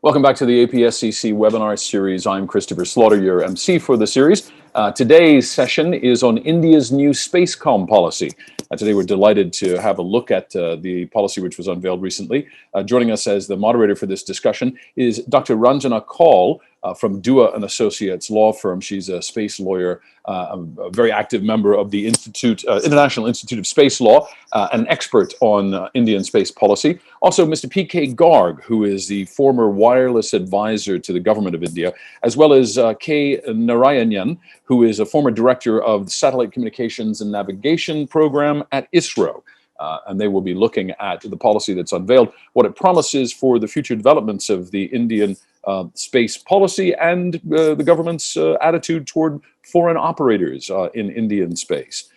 Welcome back to the APSCC webinar series. I'm Christopher Slaughter, your MC for the series. Today's session is on India's new Spacecom policy. Today we're delighted to have a look at the policy which was unveiled recently. Joining us as the moderator for this discussion is Dr. Ranjana Kaul from Dua and Associates law firm. She's a space lawyer, a very active member of the International Institute of Space Law, an expert on Indian space policy. Also, Mr. P.K. Garg, who is the former wireless advisor to the government of India, as well as K. Narayanan, who is a former director of the Satellite Communications and Navigation Program at ISRO. And they will be looking at the policy that's unveiled, what it promises for the future developments of the Indian space policy and the government's attitude toward foreign operators in Indian space.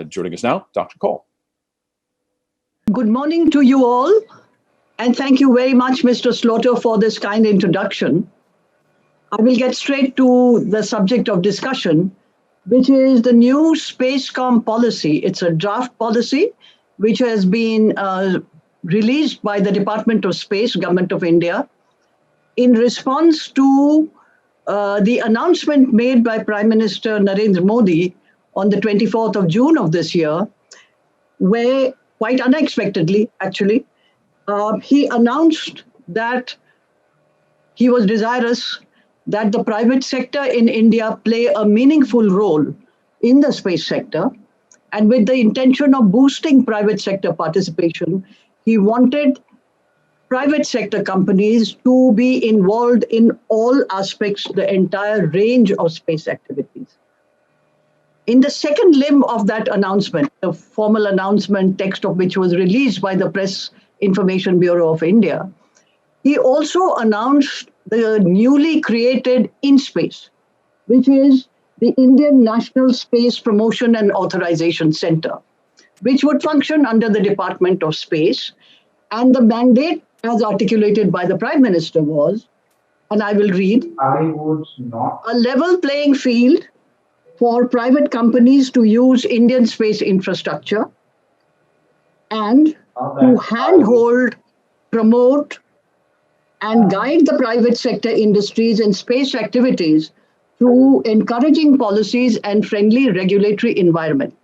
Joining us now, Dr. Kaul. Good morning to you all. And thank you very much, Mr. Slaughter, for this kind introduction. I will get straight to the subject of discussion, which is the new Spacecom policy. It's a draft policy which has been released by the Department of Space, Government of India, in response to the announcement made by Prime Minister Narendra Modi on the 24th of June of this year, where, quite unexpectedly, actually, he announced that he was desirous that the private sector in India play a meaningful role in the space sector. And with the intention of boosting private sector participation, he wanted private sector companies to be involved in all aspects, the entire range of space activities. In the second limb of that announcement, the formal announcement text of which was released by the Press Information Bureau of India, he also announced the newly created InSpace, which is the Indian National Space Promotion and Authorization Center, which would function under the Department of Space. And the mandate, as articulated by the Prime Minister, was, and I will read, a level playing field for private companies to use Indian space infrastructure and to handhold, promote, and guide the private sector industries and space activities through encouraging policies and friendly regulatory environment.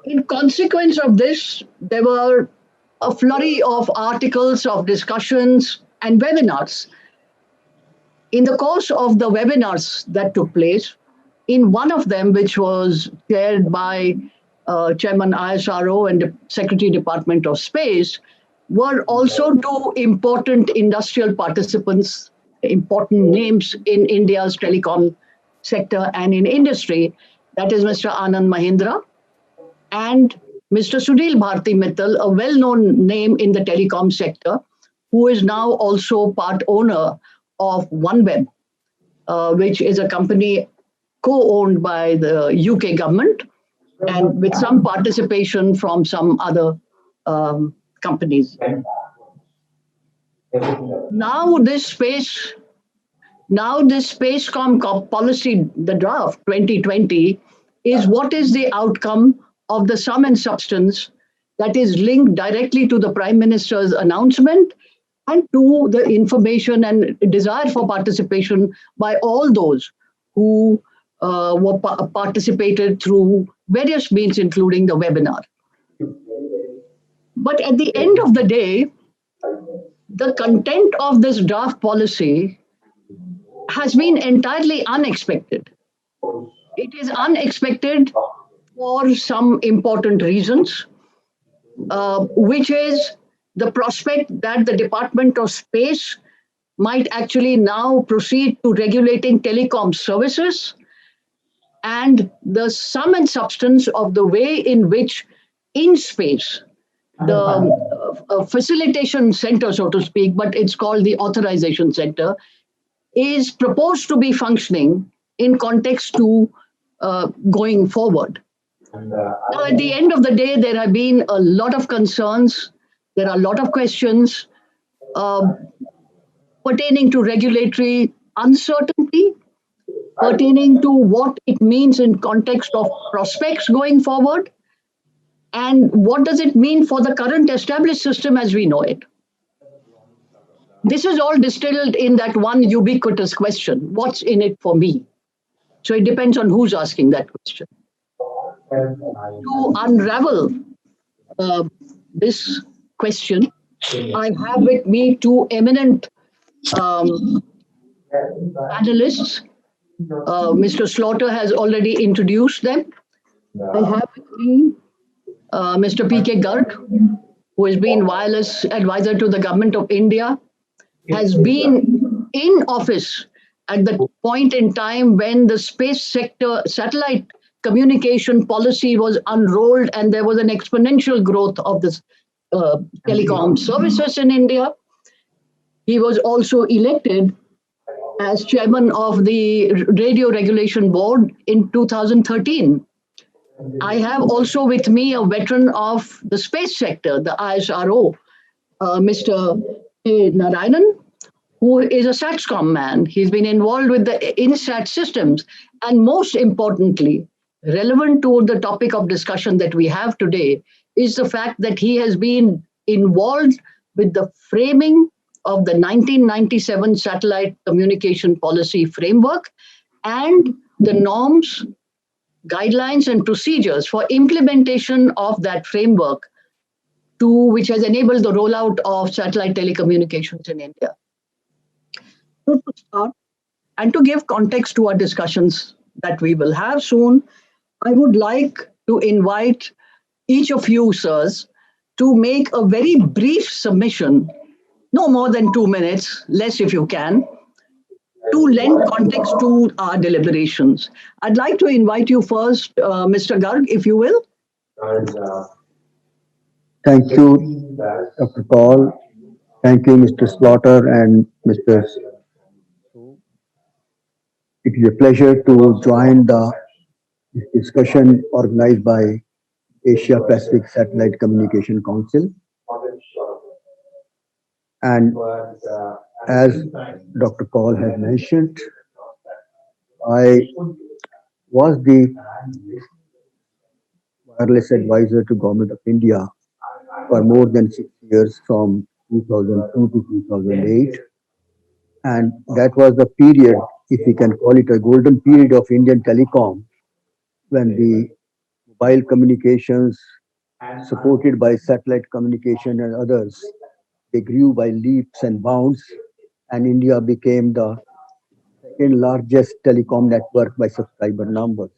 In consequence of this, there were a flurry of articles, of discussions, and webinars. In the course of the webinars that took place, in one of them, which was chaired by Chairman ISRO and the Secretary Department of Space, were also two important industrial participants, important names in India's telecom sector and in industry, that is Mr. Anand Mahindra and Mr. Sunil Bharti Mittal, a well-known name in the telecom sector, who is now also part owner of OneWeb, which is a company co-owned by the UK government and with some participation from some other companies. Now this Spacecom policy, the draft 2020, is what is the outcome of the sum and substance that is linked directly to the Prime Minister's announcement and to the information and desire for participation by all those who participated through various means, including the webinar. But at the end of the day, the content of this draft policy has been entirely unexpected. It is unexpected for some important reasons, which is the prospect that the Department of Space might actually now proceed to regulating telecom services, and the sum and substance of the way in which InSpace, the facilitation center, so to speak, but it's called the authorization center, is proposed to be functioning in context to going forward. Now, at the end of the day, there have been a lot of concerns. There are a lot of questions pertaining to regulatory uncertainty, pertaining to what it means in context of prospects going forward, and what does it mean for the current established system as we know it. This is all distilled in that one ubiquitous question: what's in it for me? So it depends on who's asking that question. To unravel uh, this question, I have with me two eminent um, panelists. Mr. Slaughter has already introduced them. I have with me Mr. P.K. Garg, who has been wireless advisor to the government of India, has been in office at the point in time when the space sector satellite communication policy was unrolled and there was an exponential growth of this telecom services in India. He was also elected as chairman of the Radio Regulation Board in 2013. I have also with me a veteran of the space sector, the ISRO, Mr. A. Narayanan, who is a SATSCOM man. He's been involved with the INSAT systems. And most importantly, relevant to the topic of discussion that we have today, is the fact that he has been involved with the framing of the 1997 Satellite Communication Policy Framework and the norms, guidelines, and procedures for implementation of that framework, which has enabled the rollout of satellite telecommunications in India. So to start, and to give context to our discussions that we will have soon, I would like to invite each of you, sirs, to make a very brief submission, no more than 2 minutes, less if you can, to lend context to our deliberations. I'd like to invite you first, Mr. Garg, if you will. Thank you, Dr. Paul. Thank you, Mr. Slaughter and Mr. It is a pleasure to join the discussion organized by Asia Pacific Satellite Communication Council. And as Dr. Paul has mentioned, I was the wireless advisor to Government of India for more than 6 years, from 2002 to 2008. And that was the period, if we can call it a golden period of Indian telecom, when the mobile communications supported by satellite communication and others, they grew by leaps and bounds, and India became the second largest telecom network by subscriber numbers.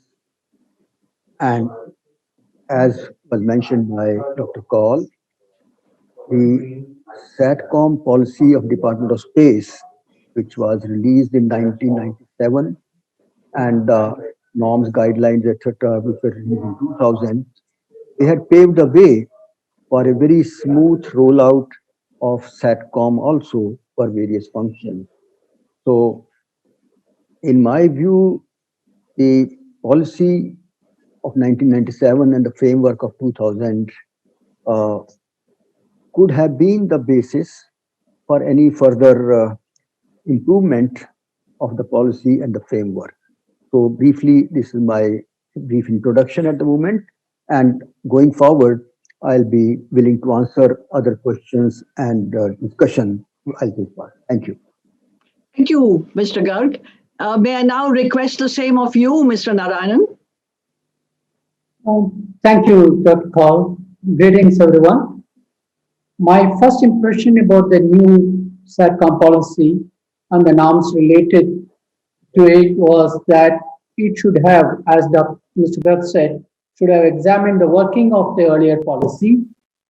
And as was mentioned by Dr. Kaul, the SATCOM policy of Department of Space, which was released in 1997, and the norms, guidelines, etc., which were released in 2000, they had paved the way for a very smooth rollout of SATCOM also for various functions. So, in my view, the policy of 1997 and the framework of 2000 could have been the basis for any further improvement of the policy and the framework. So briefly, this is my brief introduction at the moment, and going forward, I'll be willing to answer other questions and discussion. I'll take part. Thank you. Thank you, Mr. Garg. May I now request the same of you, Mr. Narayanan? Thank you, Dr. Kaul. Greetings, everyone. My first impression about the new SATCOM policy and the norms related to it was that it should have, as Mr. Garg said, should have examined the working of the earlier policy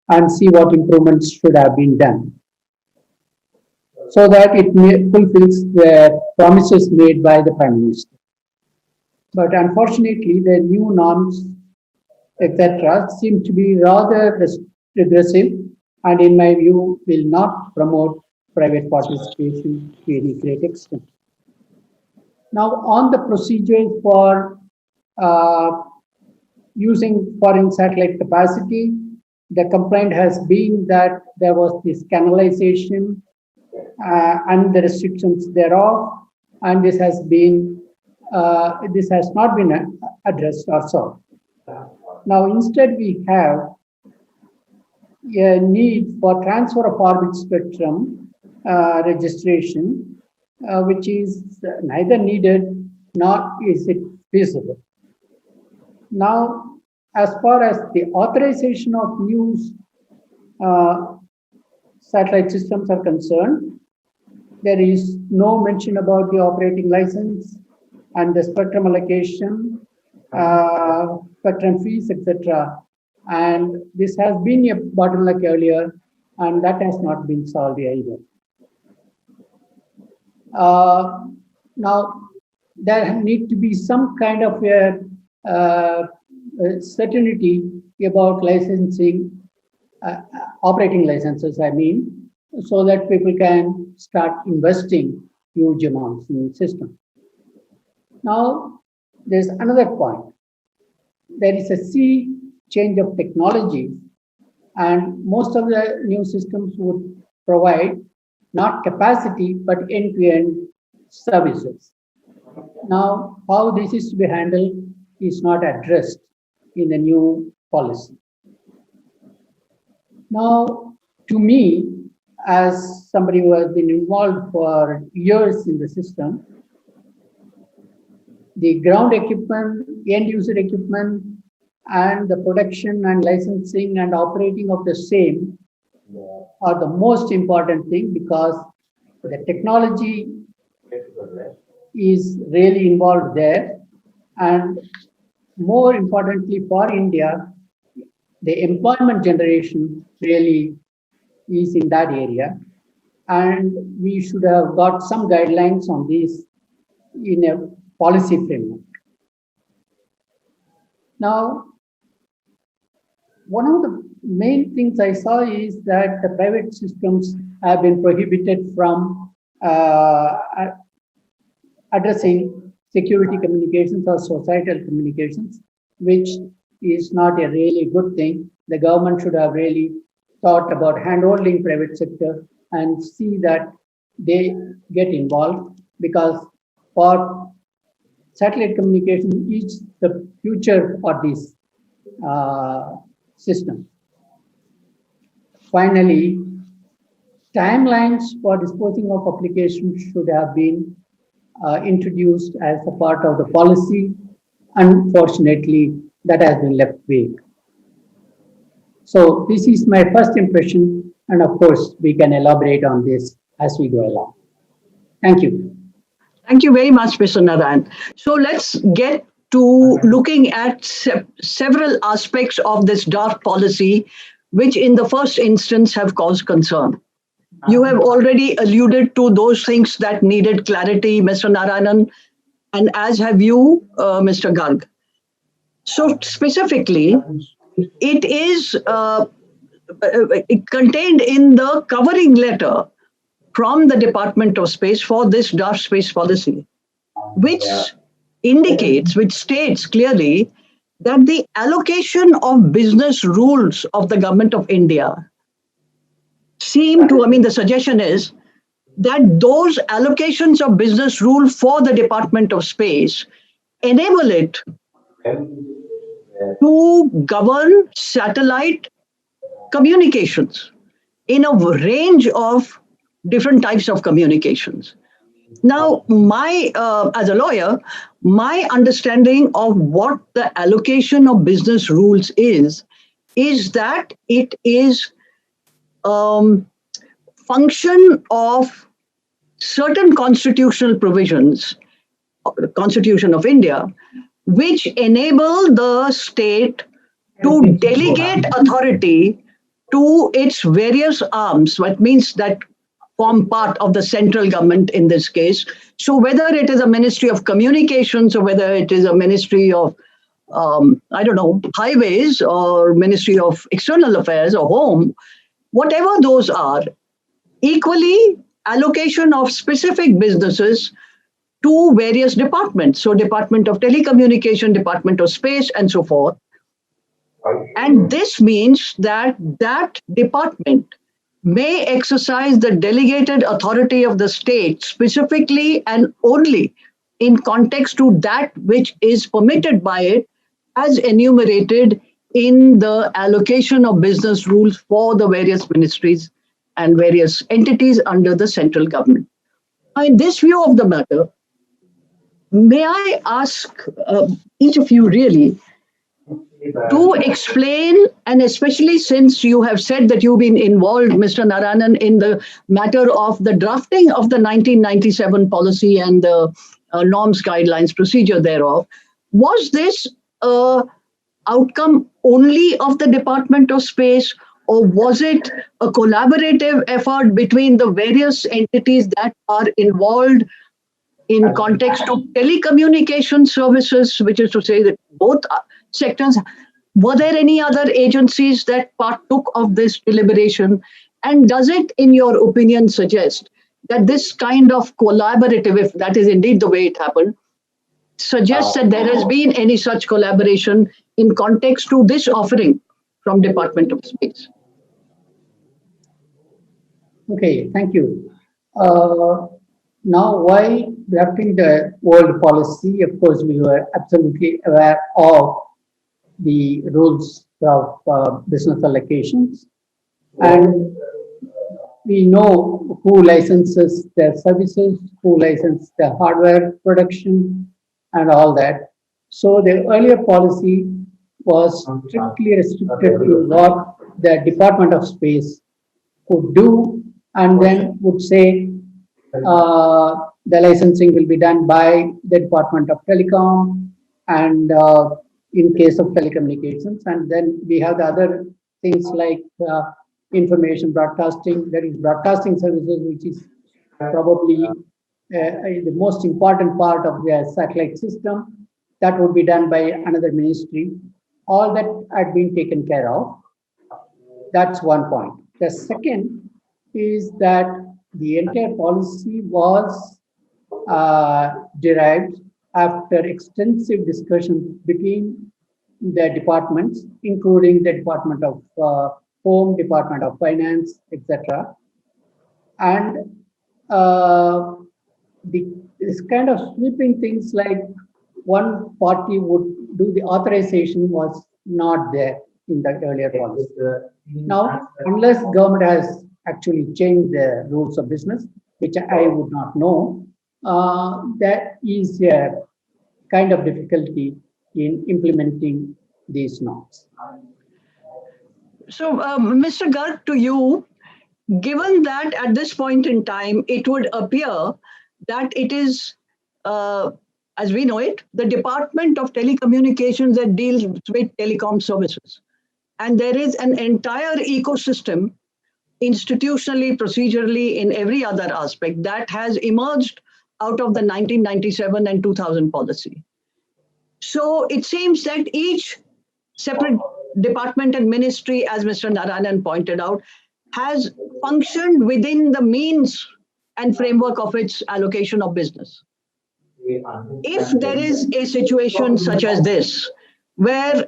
and see what improvements should have been done, so that it fulfills the promises made by the Prime Minister. But unfortunately, the new norms, etc., seem to be rather regressive, and in my view, will not promote private participation to any great extent. Now, on the procedures for using foreign satellite capacity, the complaint has been that there was this canalization and the restrictions thereof, and this has not been addressed or solved. Now, instead, we have a need for transfer of orbit spectrum registration, which is neither needed nor is it feasible. Now, as far as the authorization of new satellite systems are concerned, there is no mention about the operating license and the spectrum allocation, spectrum fees, etc. And this has been a bottleneck earlier, and that has not been solved either. Now, there need to be some kind of a certainty about licensing, operating licenses, I mean, so that people can start investing huge amounts in the system. Now, there's another point. There is a sea change of technology, and most of the new systems would provide not capacity but end-to-end services. Now, how this is to be handled is not addressed in the new policy. Now, to me, as somebody who has been involved for years in the system, the ground equipment, end user equipment, and the production and licensing and operating of the same are the most important thing, because the technology is really involved there. And more importantly for India, the employment generation really is in that area. And we should have got some guidelines on this in a policy framework. Now, one of the main things I saw is that the private systems have been prohibited from addressing security communications or societal communications, which is not a really good thing. The government should have really thought about handholding private sector and see that they get involved, because for satellite communication is the future for this system. Finally, timelines for disposing of applications should have been introduced as a part of the policy. Unfortunately, that has been left vague. So this is my first impression, and of course, we can elaborate on this as we go along. Thank you. Thank you very much, Mr. Narayan. So let's get to looking at several aspects of this draft policy, which in the first instance have caused concern. You have already alluded to those things that needed clarity, Mr. Narayanan, and as have you, Mr. Garg. So specifically, it is contained in the covering letter from the Department of Space for this draft space policy, which indicates, which states clearly that the allocation of business rules of the Government of India seem to, the suggestion is that those allocations of business rule for the Department of Space enable it to govern satellite communications in a range of different types of communications. Now, as a lawyer, my understanding of what the allocation of business rules is that it is function of certain constitutional provisions, the Constitution of India, which enable the state to delegate authority to its various arms, what means that form part of the central government in this case. So whether it is a Ministry of Communications or whether it is a Ministry of, highways or Ministry of External Affairs or Home, whatever those are, equally allocation of specific businesses to various departments. So Department of Telecommunication, Department of Space, and so forth. And this means that that department may exercise the delegated authority of the state specifically and only in context to that which is permitted by it as enumerated in the allocation of business rules for the various ministries and various entities under the central government. In this view of the matter, may I ask each of you really to explain, and especially since you have said that you've been involved, Mr. Narayanan, in the matter of the drafting of the 1997 policy and the norms, guidelines, procedure thereof, was this outcome only of the Department of Space, or was it a collaborative effort between the various entities that are involved in context of telecommunication services, which is to say that both sectors? Were there any other agencies that partook of this deliberation? And does it, in your opinion, suggest that this kind of collaborative, if that is indeed the way it happened, suggests that there has been any such collaboration in context to this offering from Department of Space? Okay, thank you. Now, while drafting the world policy, of course, we were absolutely aware of the rules of business allocations, and we know who licenses their services, who licenses the hardware production, and all that. So the earlier policy was strictly restricted to what the Department of Space could do, and then would say the licensing will be done by the Department of Telecom, and in case of telecommunications, and then we have the other things like information broadcasting, that is broadcasting services, which is probably the most important part of the satellite system. That would be done by another ministry. All that had been taken care of. That's one point. The second is that the entire policy was derived after extensive discussion between the departments, including the Department of Home, Department of Finance, etc. And this kind of sweeping things like one party would do the authorization was not there in the earlier policy. Now, unless government has actually changed the rules of business, which I would not know, that is a kind of difficulty in implementing these norms. So, Mr. Garg, to you, given that at this point in time, it would appear that it is, as we know it, the Department of Telecommunications that deals with telecom services. And there is an entire ecosystem, institutionally, procedurally, in every other aspect, that has emerged out of the 1997 and 2000 policy. So it seems that each separate department and ministry, as Mr. Narayanan pointed out, has functioned within the means and framework of its allocation of business. If there is a situation such as this, where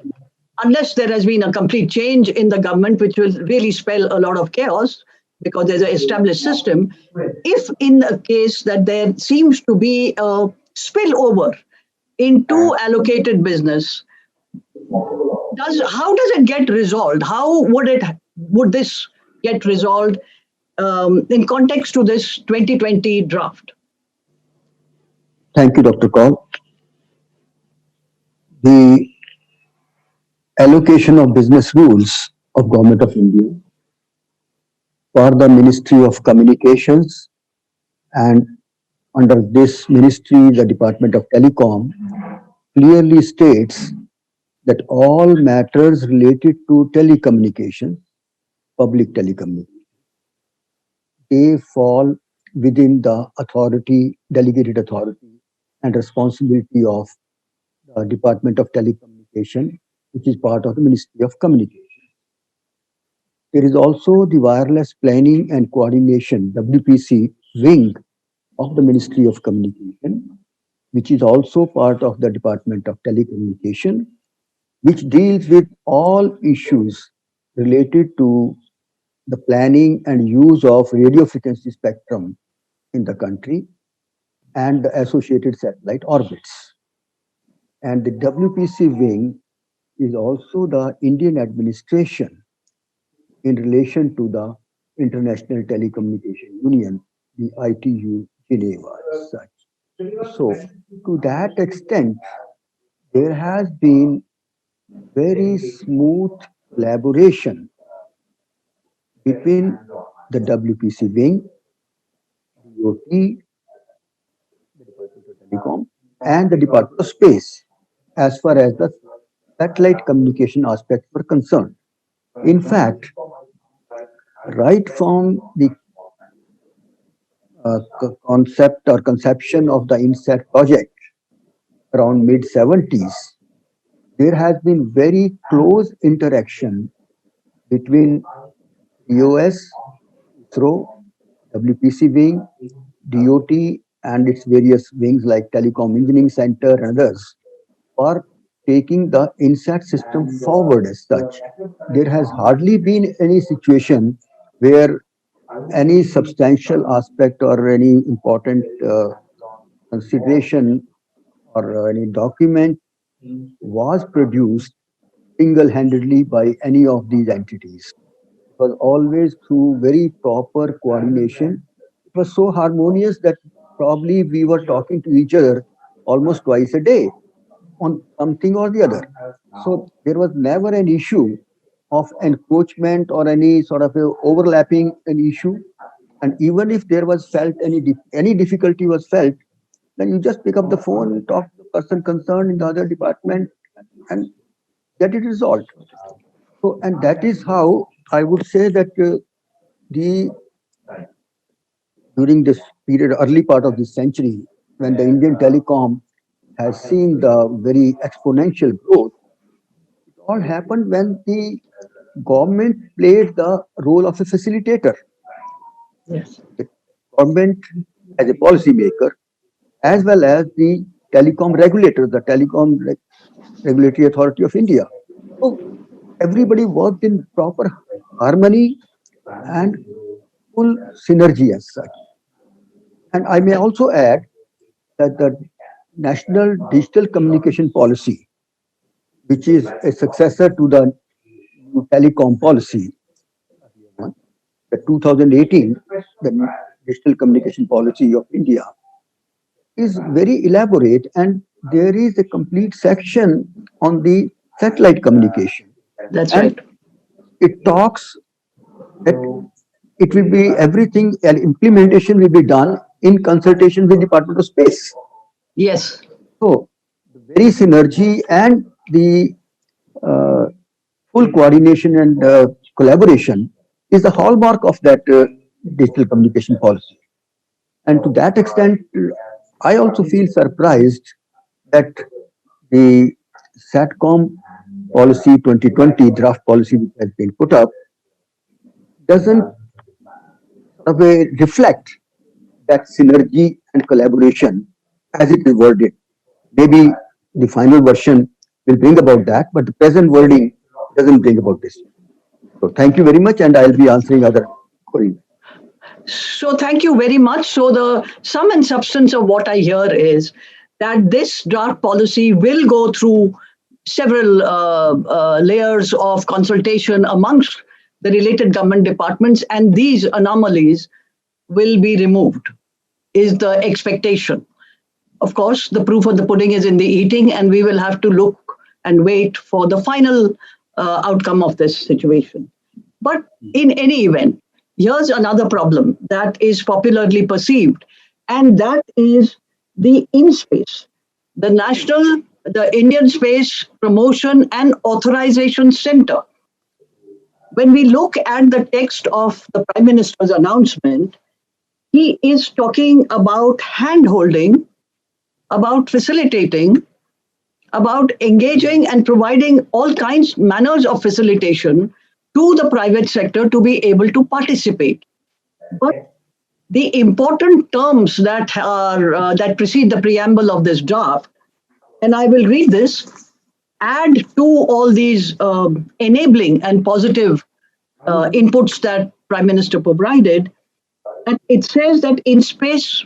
unless there has been a complete change in the government, which will really spell a lot of chaos because there's an established system, if in a case that there seems to be a spillover into allocated business, how does it get resolved? How would this get resolved in context to this 2020 draft? Thank you, Dr. Kaul. The allocation of business rules of Government of India for the Ministry of Communications, and under this ministry, the Department of Telecom, clearly states that all matters related to telecommunications, public telecommunications, they fall within the authority, delegated authority and responsibility of the Department of Telecommunication, which is part of the Ministry of Communication. There is also the Wireless Planning and Coordination, WPC, wing of the Ministry of Communication, which is also part of the Department of Telecommunication, which deals with all issues related to the planning and use of radio frequency spectrum in the country and the associated satellite orbits. And the WPC wing is also the Indian administration in relation to the International Telecommunication Union, the ITU Geneva as such. So to that extent, there has been very smooth collaboration between the WPC wing, DOT, the Department of Telecom, and the Department of Space as far as the satellite communication aspects were concerned. In fact, right from the concept or conception of the INSAT project around mid 70s, there has been very close interaction between EOS, ISRO, WPC wing, DOT, and its various wings like Telecom Engineering Center and others for taking the INSAT system forward as such. There has hardly been any situation where any substantial aspect or any important consideration or any document was produced single-handedly by any of these entities. It was always through very proper coordination. It was so harmonious that probably we were talking to each other almost twice a day on something or the other. So there was never an issue of encroachment or any sort of overlapping an issue. And even if there was felt any difficulty was felt, then you just pick up the phone and talk to the person concerned in the other department and get it resolved. So, and that is how I would say that during this period, early part of this century, when the Indian telecom has seen the very exponential growth, it all happened when the government played the role of a facilitator. Yes. The government as a policy maker, as well as the telecom regulator, the Telecom Regulatory Authority of India. So everybody worked in proper harmony and full synergy as such. And I may also add that the National Digital Communication Policy, which is a successor to the new telecom policy, the 2018, the Digital Communication Policy of India, is very elaborate, and there is a complete section on the satellite communication. That's And right. it talks that it will be everything, and implementation will be done in consultation with Department of Space. Yes. So the very synergy and the full coordination and collaboration is the hallmark of that digital communication policy. And to that extent, I also feel surprised that the SATCOM policy 2020 draft policy which has been put up doesn't reflect that synergy and collaboration as it is worded. Maybe the final version will bring about that, but the present wording doesn't bring about this. So thank you very much, and I'll be answering other queries. So thank you very much. So the sum and substance of what I hear is that this draft policy will go through several layers of consultation amongst the related government departments, and these anomalies will be removed, is the expectation. Of course, the proof of the pudding is in the eating, and we will have to look and wait for the final outcome of this situation. But in any event, here's another problem that is popularly perceived, and that is the InSpace, the Indian Space Promotion and Authorization Center. When we look at the text of the Prime Minister's announcement, he is talking about hand-holding, about facilitating, about engaging and providing all manners of facilitation to the private sector to be able to participate. But the important terms that are that precede the preamble of this draft, and I will read this, add to all these enabling and positive inputs that Prime Minister provided, and it says that InSpace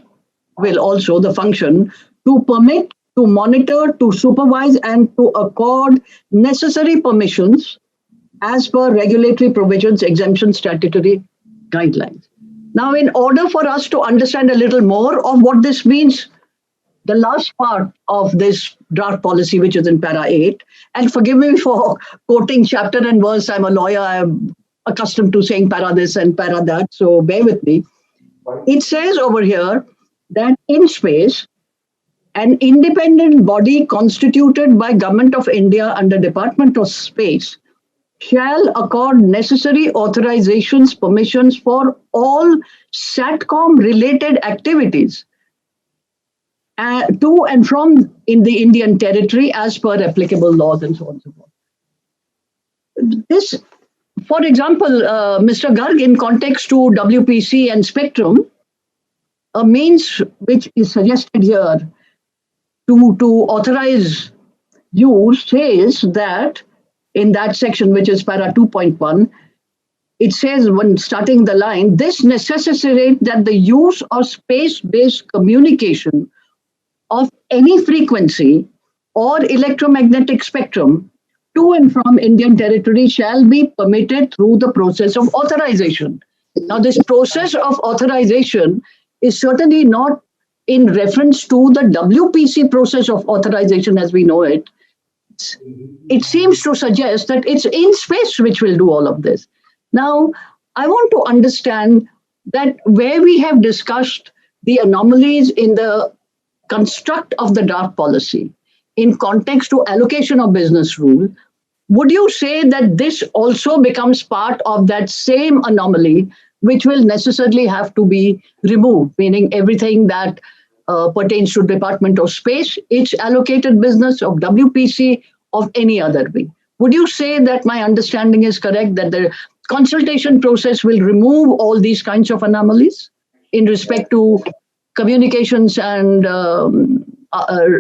will also the function to permit, to monitor, to supervise, and to accord necessary permissions as per regulatory provisions, exemptions, statutory guidelines. Now, in order for us to understand a little more of what this means, the last part of this draft policy, which is in para 8, and forgive me for quoting chapter and verse, I'm a lawyer, I'm accustomed to saying para this and para that, so bear with me. It says over here that in space, an independent body constituted by Government of India under Department of Space shall accord necessary authorizations, permissions for all SATCOM related activities to and from in the Indian territory as per applicable laws and so on and so forth. This, for example, Mr. Garg, in context to WPC and spectrum, a means which is suggested here to authorize use says that in that section, which is para 2.1, it says when starting the line, this necessitates that the use of space-based communication of any frequency or electromagnetic spectrum to and from Indian territory shall be permitted through the process of authorization. Now, this process of authorization is certainly not in reference to the WPC process of authorization as we know it. It seems to suggest that it's in space which will do all of this. Now, I want to understand that where we have discussed the anomalies in the construct of the draft policy in context to allocation of business rule, would you say that this also becomes part of that same anomaly which will necessarily have to be removed, meaning everything that pertains to Department of Space, its allocated business of WPC, of any other way? Would you say that my understanding is correct, that the consultation process will remove all these kinds of anomalies in respect to communications and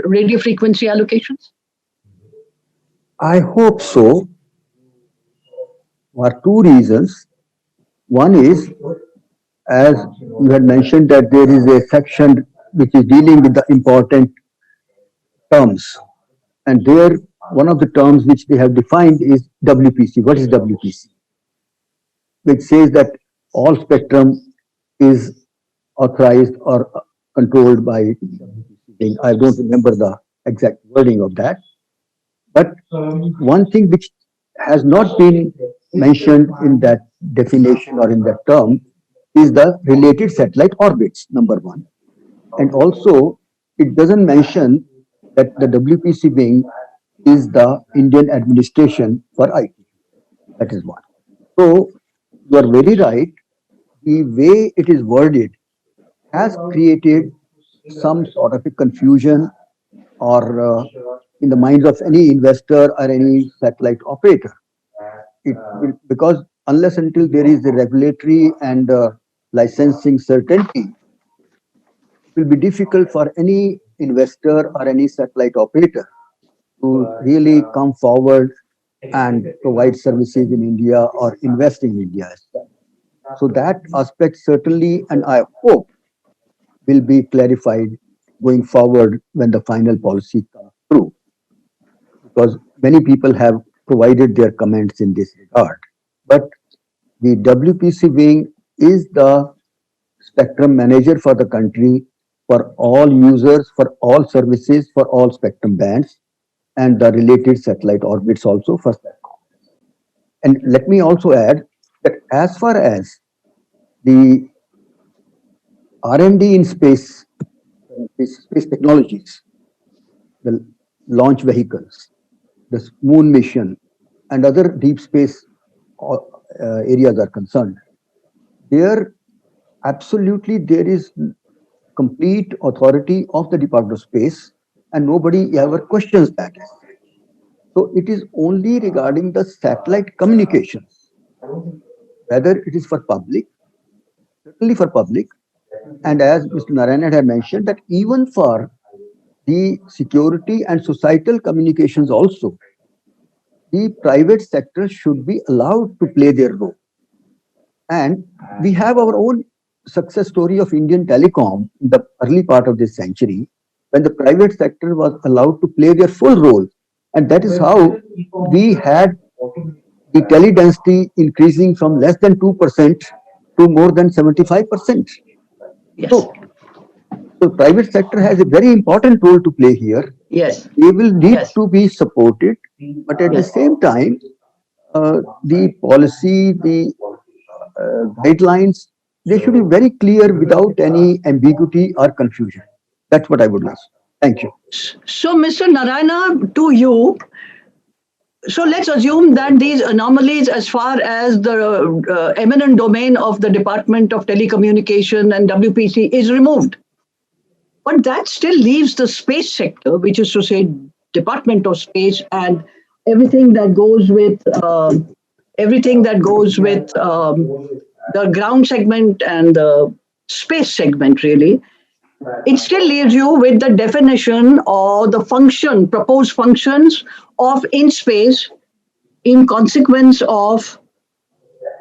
radio frequency allocations? I hope so, for two reasons. One is, as you had mentioned, that there is a section which is dealing with the important terms. And there, one of the terms which they have defined is WPC. What is WPC? Which says that all spectrum is authorized or controlled by WPC. I don't remember the exact wording of that. But one thing which has not been mentioned in that definition or in that term is the related satellite orbits, number one. And also, it doesn't mention that the WPC wing is the Indian administration for IT. That is one. So, you are very right. The way it is worded has created some sort of a confusion or in the minds of any investor or any satellite operator. Because unless until there is a regulatory and licensing certainty, it will be difficult for any investor or any satellite operator to really come forward and provide services in India or invest in India. So that aspect certainly, and I hope, will be clarified going forward when the final policy comes through. Because many people have provided their comments in this regard. But the WPC wing is the spectrum manager for the country, for all users, for all services, for all spectrum bands, and the related satellite orbits also for SATCOM. And let me also add that as far as the R&D in space technologies, the launch vehicles, the moon mission, and other deep space areas are concerned, there absolutely there is complete authority of the Department of Space, and nobody ever questions that. So it is only regarding the satellite communications, whether it is for public, certainly for public, and as Mr. Narayanan had mentioned, that even for the security and societal communications also, the private sector should be allowed to play their role. And we have our own success story of Indian telecom in the early part of this century, when the private sector was allowed to play their full role. And that is how we had the tele density increasing from less than 2% to more than 75%. Yes. So private sector has a very important role to play here. Yes. They will need Yes. to be supported, but at the Yes. same time, the policy, the guidelines, they should be very clear without any ambiguity or confusion. That's what I would like. Thank you. So, Mr. Narayana, to you, so let's assume that these anomalies, as far as the eminent domain of the Department of Telecommunication and WPC is removed. But that still leaves the space sector, which is to say, Department of Space and everything that goes with the ground segment and the space segment, really. It still leaves you with the definition or the proposed functions of in space in consequence of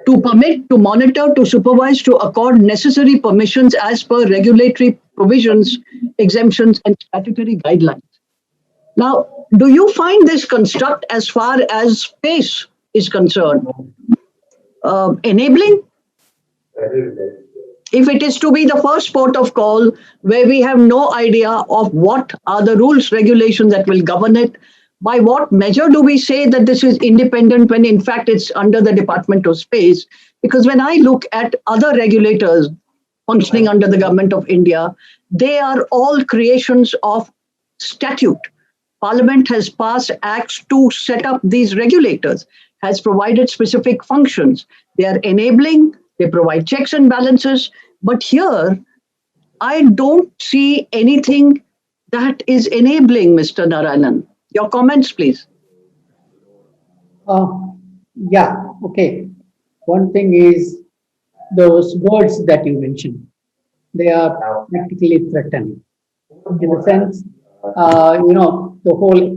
to permit, to monitor, to supervise, to accord necessary permissions as per regulatory provisions, exemptions, and statutory guidelines. Now, do you find this construct, as far as space is concerned, enabling? If it is to be the first port of call where we have no idea of what are the rules, regulations that will govern it, by what measure do we say that this is independent when in fact it's under the Department of Space? Because when I look at other regulators functioning under the Government of India, they are all creations of statute. Parliament has passed acts to set up these regulators, has provided specific functions. They are enabling, they provide checks and balances. But here, I don't see anything that is enabling, Mr. Narayanan. Your comments, please. Yeah, okay. One thing is those words that you mentioned, they are practically threatening. In the sense, the whole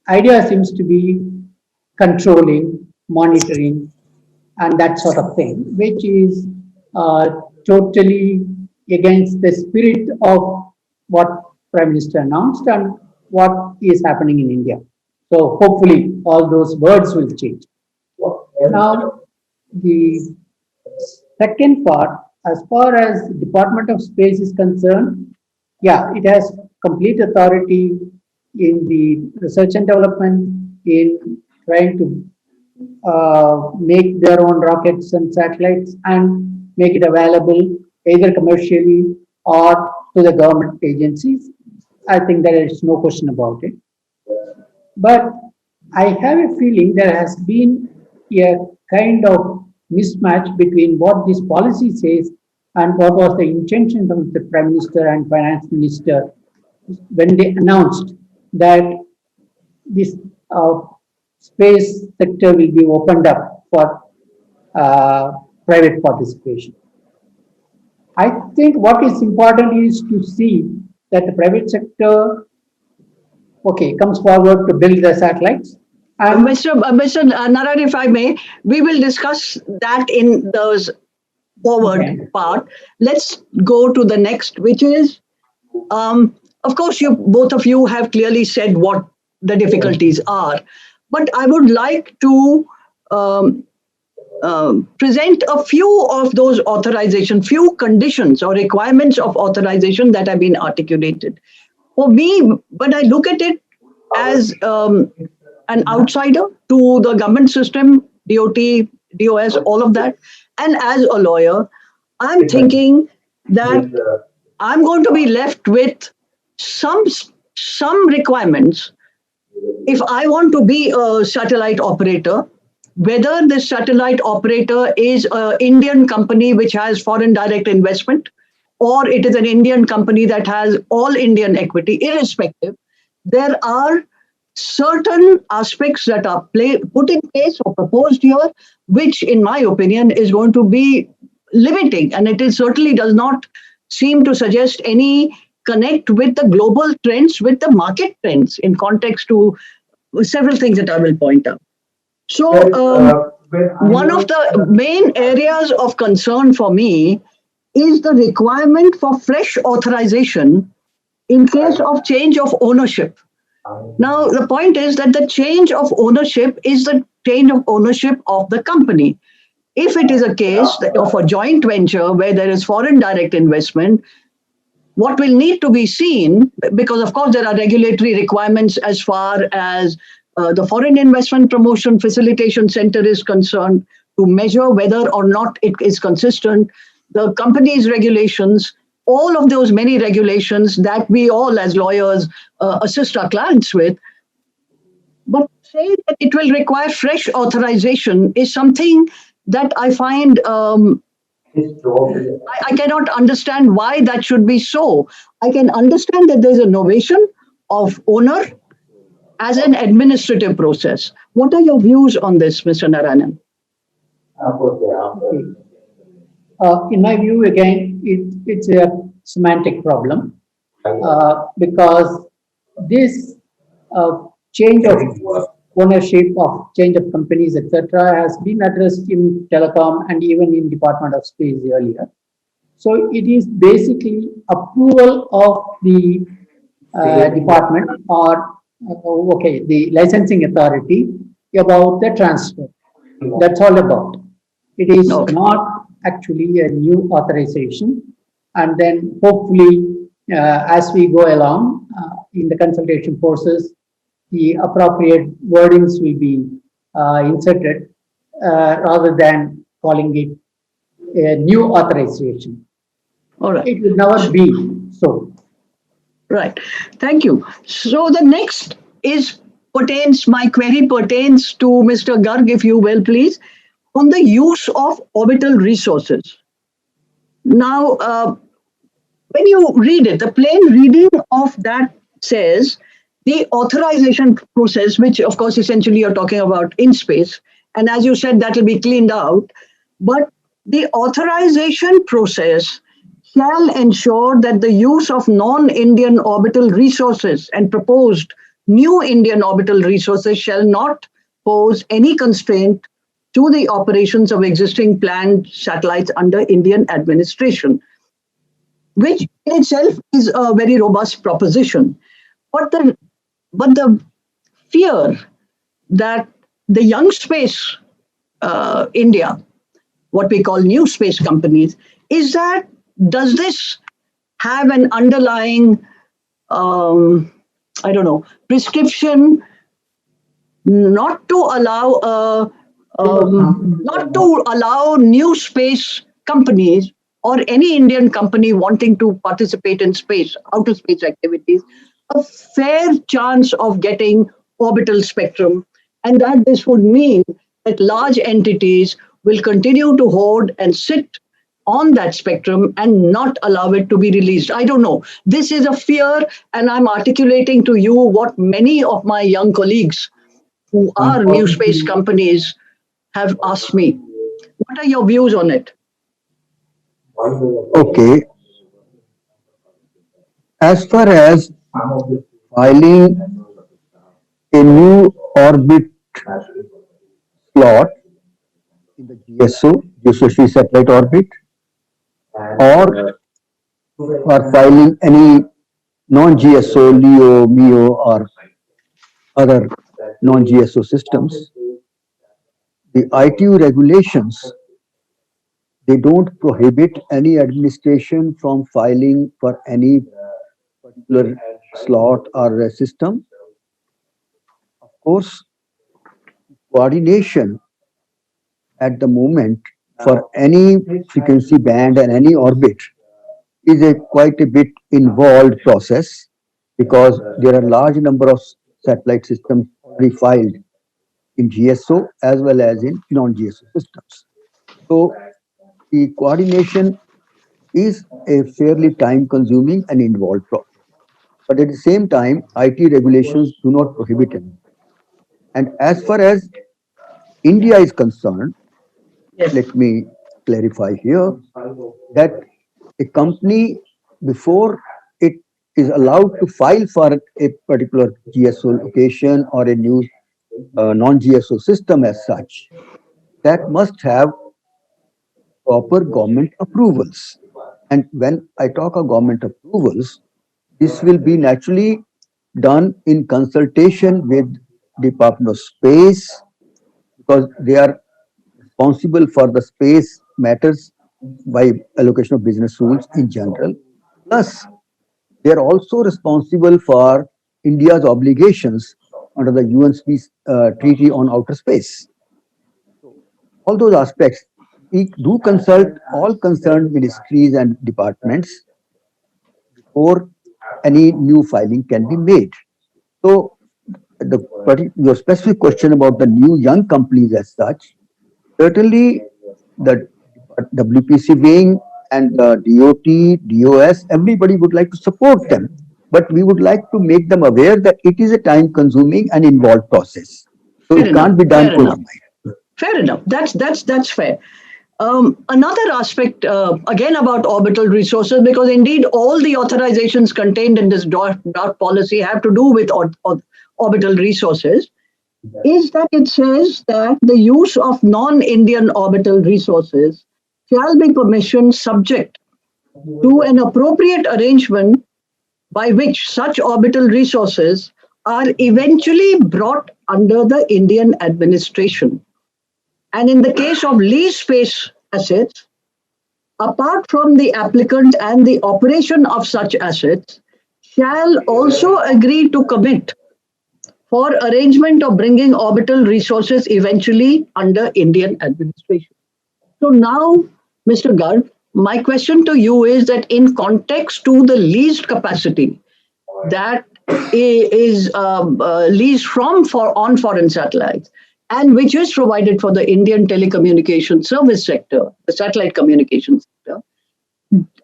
idea seems to be controlling, monitoring, and that sort of thing, which is totally against the spirit of what Prime Minister announced and what is happening in India. So hopefully all those words will change. Now, the second part, as far as Department of Space is concerned, yeah, it has complete authority in the research and development, in trying to make their own rockets and satellites and make it available either commercially or to the government agencies. I think there is no question about it. But I have a feeling there has been a kind of mismatch between what this policy says and what was the intention of the Prime Minister and Finance Minister when they announced that this space sector will be opened up for private participation. I think what is important is to see that the private sector, comes forward to build the satellites. And Mr. Narayan, if I may, we will discuss that in those forward part. Let's go to the next, which is, of course, both of you have clearly said what the difficulties are, but I would like to present a few of those few conditions or requirements of authorization that have been articulated. For me, when I look at it as an outsider to the government system, DOT, DOS, all of that, and as a lawyer, I'm thinking that I'm going to be left with some requirements. If I want to be a satellite operator, whether this satellite operator is an Indian company which has foreign direct investment, or it is an Indian company that has all Indian equity, irrespective, there are certain aspects that are put in place or proposed here, which in my opinion is going to be limiting, and it certainly does not seem to suggest any connect with the global trends, with the market trends in context to several things that I will point out. So one of the main areas of concern for me is the requirement for fresh authorization in case of change of ownership. Now, the point is that the change of ownership is the change of ownership of the company. if it is a case of a joint venture where there is foreign direct investment, what will need to be seen, because of course there are regulatory requirements as far as the Foreign Investment Promotion Facilitation Center is concerned, to measure whether or not it is consistent, the company's regulations, all of those many regulations that we all as lawyers assist our clients with. But say that it will require fresh authorization is something that I find I cannot understand why that should be so. I can understand that there's a novation of owner as an administrative process. What are your views on this, Mr. Narayanan? In my view, again, it's a semantic problem because this change of ownership, of change of companies, etc., has been addressed in telecom and even in Department of Space earlier. So it is basically approval of the department or the licensing authority about the transfer. That's all about. It is not actually a new authorization. And then hopefully, as we go along in the consultation process, the appropriate wordings will be inserted rather than calling it a new authorization. All right. It will never be so. Right. Thank you. So the next my query pertains to Mr. Garg, if you will, please, on the use of orbital resources. Now, when you read it, the plain reading of that says the authorization process, which of course essentially you're talking about in space, and as you said, that will be cleaned out, but the authorization process shall ensure that the use of non-Indian orbital resources and proposed new Indian orbital resources shall not pose any constraint to the operations of existing planned satellites under Indian administration, which in itself is a very robust proposition. But the fear that the young space India, what we call new space companies, is that does this have an underlying, prescription not to allow new space companies or any Indian company wanting to participate in outer space activities, a fair chance of getting orbital spectrum, and that this would mean that large entities will continue to hoard and sit on that spectrum and not allow it to be released. I don't know. This is a fear, and I'm articulating to you what many of my young colleagues who are new space companies have asked me. What are your views on it? Okay. As far as filing a new orbit slot in the GSO, geostationary satellite orbit, or filing any non-GSO, LEO, MEO, or other non-GSO systems, the ITU regulations, they don't prohibit any administration from filing for any particular slot or a system. Of course, coordination at the moment for any frequency band and any orbit is a quite a bit involved process, because there are large number of satellite systems already filed in GSO as well as in non-GSO systems. So the coordination is a fairly time-consuming and involved process. But at the same time, IT regulations do not prohibit it. And as far as India is concerned, let me clarify here that a company, before it is allowed to file for a particular GSO location or a new non-GSO system as such, that must have proper government approvals. And when I talk of government approvals, this will be naturally done in consultation with Department of Space, because they are responsible for the space matters by allocation of business rules in general. Plus, they are also responsible for India's obligations under the UN Treaty on Outer Space. All those aspects, we do consult all concerned ministries and departments before any new filing can be made. So, your specific question about the new young companies as such, certainly the WPC wing and the DOT, DOS, everybody would like to support them. But we would like to make them aware that it is a time-consuming and involved process. So Fair it can't enough, be done fair enough. overnight. Fair enough. That's fair. Another aspect, again about orbital resources, because indeed all the authorizations contained in this draft policy have to do with orbital resources, is that it says that the use of non-Indian orbital resources shall be permission subject to an appropriate arrangement by which such orbital resources are eventually brought under the Indian administration. And in the case of leased space assets, apart from the applicant and the operation of such assets, shall also agree to commit for arrangement of bringing orbital resources eventually under Indian administration. So now, Mr. Garg, my question to you is that in context to the leased capacity that is leased on foreign satellites, and which is provided for the Indian telecommunication service sector, the satellite communication sector,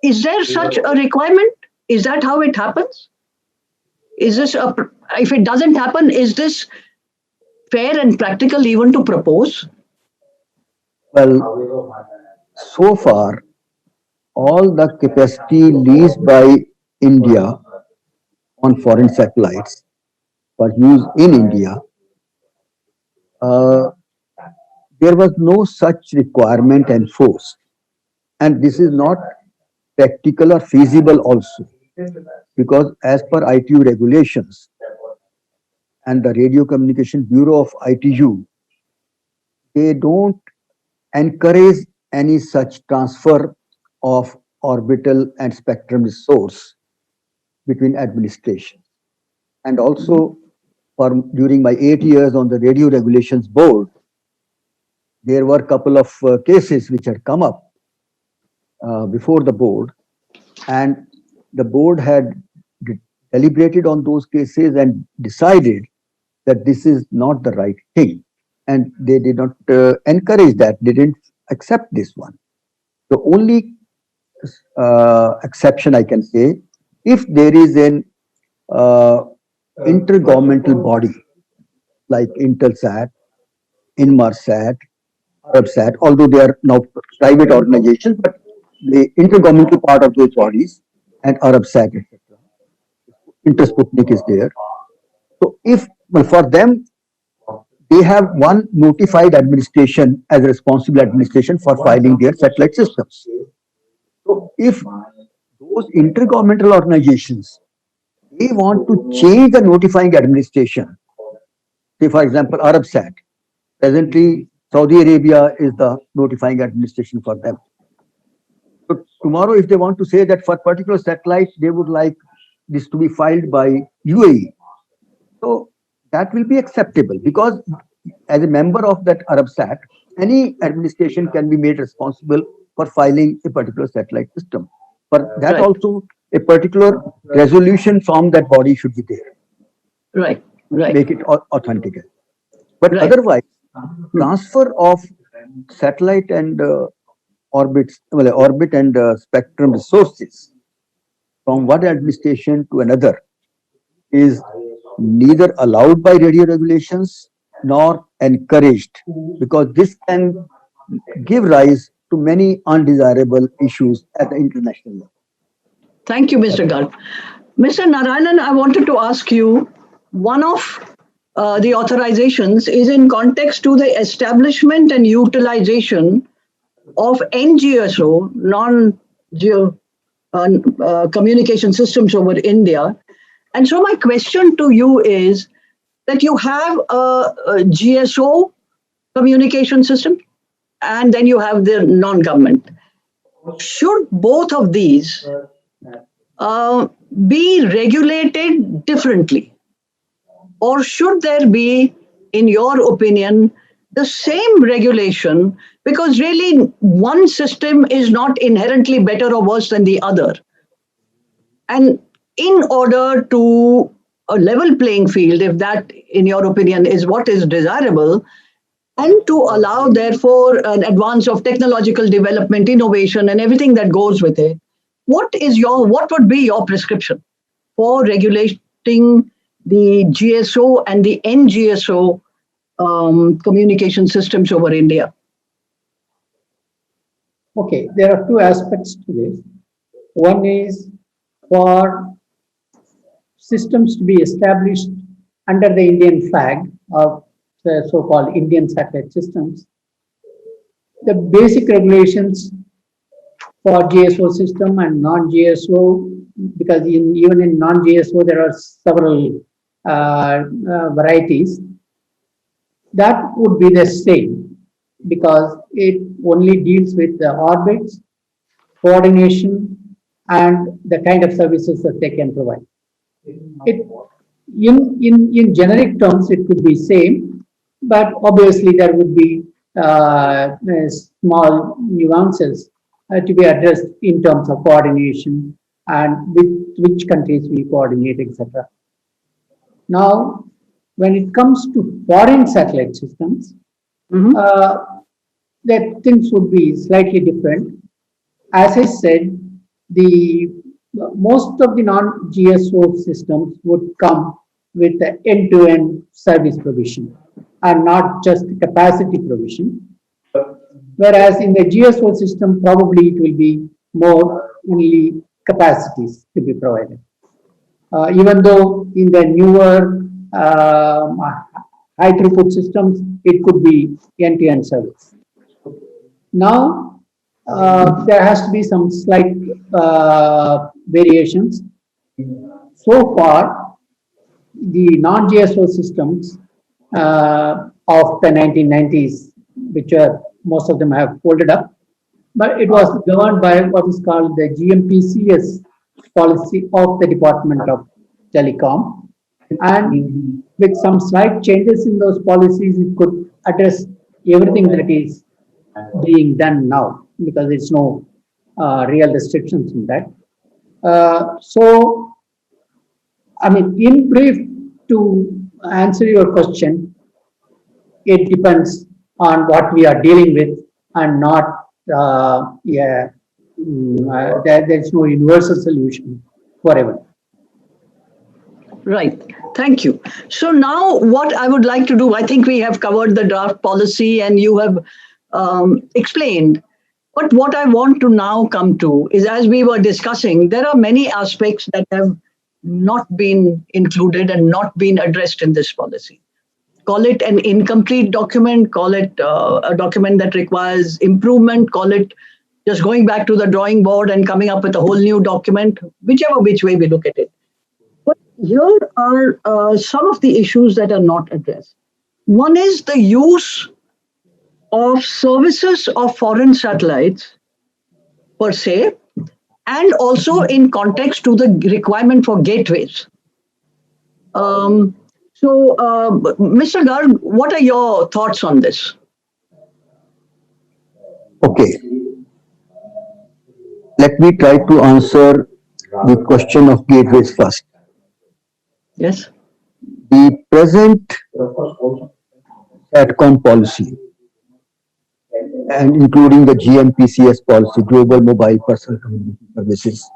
is there such a requirement? Is that how it happens? Is this if it doesn't happen, is this fair and practical even to propose? Well, so far, all the capacity leased by India on foreign satellites for use in India, there was no such requirement enforced. And this is not practical or feasible also, because as per ITU regulations and the Radio Communication Bureau of ITU, they don't encourage any such transfer of orbital and spectrum resource between administrations. And also, during my 8 years on the Radio Regulations Board, there were a couple of cases which had come up before the board, and the board had deliberated on those cases and decided that this is not the right thing. And they did not encourage that, they didn't accept this one. The only exception I can say, if there is an intergovernmental body like Intelsat, Inmarsat, Arabsat, although they are now private organizations, but the intergovernmental part of those bodies and Arabsat, etc. Intersputnik is there. So if, well, for them, they have one notified administration as a responsible administration for filing their satellite systems. So if those intergovernmental organizations, they want to change the notifying administration, say for example Arabsat, presently Saudi Arabia is the notifying administration for them. So tomorrow if they want to say that for particular satellite they would like this to be filed by UAE, so that will be acceptable, because as a member of that Arabsat, any administration can be made responsible for filing a particular satellite system. For that Right. also, a particular resolution from that body should be there. Right, right. Make it authentic. But Right. otherwise, transfer of satellite and orbit and spectrum resources from one administration to another is neither allowed by radio regulations nor encouraged, because this can give rise to many undesirable issues at the international level. Thank you, Mr. Garg. Mr. Narayanan, I wanted to ask you, one of the authorizations is in context to the establishment and utilization of NGSO, non-geo communication systems over India. And so my question to you is that you have a GSO communication system and then you have the non-government. Should both of these be regulated differently? Or should there be, in your opinion, the same regulation? Because really, one system is not inherently better or worse than the other. And in order to a level playing field, if that, in your opinion, is what is desirable, and to allow, therefore, an advance of technological development, innovation, and everything that goes with it, what would be your prescription for regulating the GSO and the NGSO communication systems over India? Okay, there are two aspects to this. One is for systems to be established under the Indian flag of the so-called Indian satellite systems. The basic regulations for GSO system and non-GSO, because even in non-GSO there are several varieties, that would be the same, because it only deals with the orbits, coordination, and the kind of services that they can provide. In generic terms, it could be same, but obviously there would be small nuances to be addressed in terms of coordination and with which countries we coordinate, etc. Now, when it comes to foreign satellite systems, that things would be slightly different. As I said, most of the non-GSO systems would come with the end-to-end service provision and not just capacity provision. Whereas in the GSO system, probably it will be more only capacities to be provided. Even though in the newer high throughput systems, it could be end-to-end service. Now, there has to be some slight variations. So far, the non-GSO systems of the 1990s, which are most of them have folded up, but it was governed by what is called the GMPCS policy of the Department of Telecom. And with some slight changes in those policies, it could address everything that is being done now, because there's no real restrictions in that. So, I mean, in brief, to answer your question, it depends on what we are dealing with and not, there's no universal solution for everyone. Right. Thank you. So now what I would like to do, I think we have covered the draft policy and you have explained. But what I want to now come to is, as we were discussing, there are many aspects that have not been included and not been addressed in this policy. Call it an incomplete document, call it a document that requires improvement, call it just going back to the drawing board and coming up with a whole new document, which way we look at it. But here are some of the issues that are not addressed. One is the use of services of foreign satellites per se, and also in context to the requirement for gateways. So, Mr. Garg, what are your thoughts on this? Okay. Let me try to answer the question of gateways first. Yes. The present SATCOM policy, and including the GMPCS policy, Global Mobile Personal Communication Services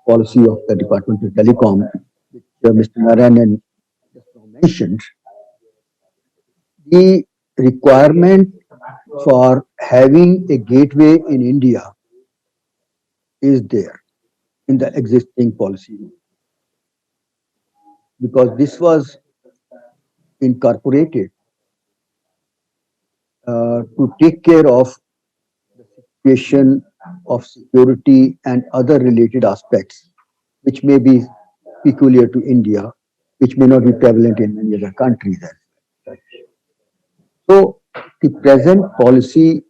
policy of the Department of Telecom, which Mr. Narayanan just mentioned, the requirement for having a gateway in India is there in the existing policy, because this was incorporated to take care of the situation of security and other related aspects which may be peculiar to India, which may not be prevalent in many other countries. So the present policy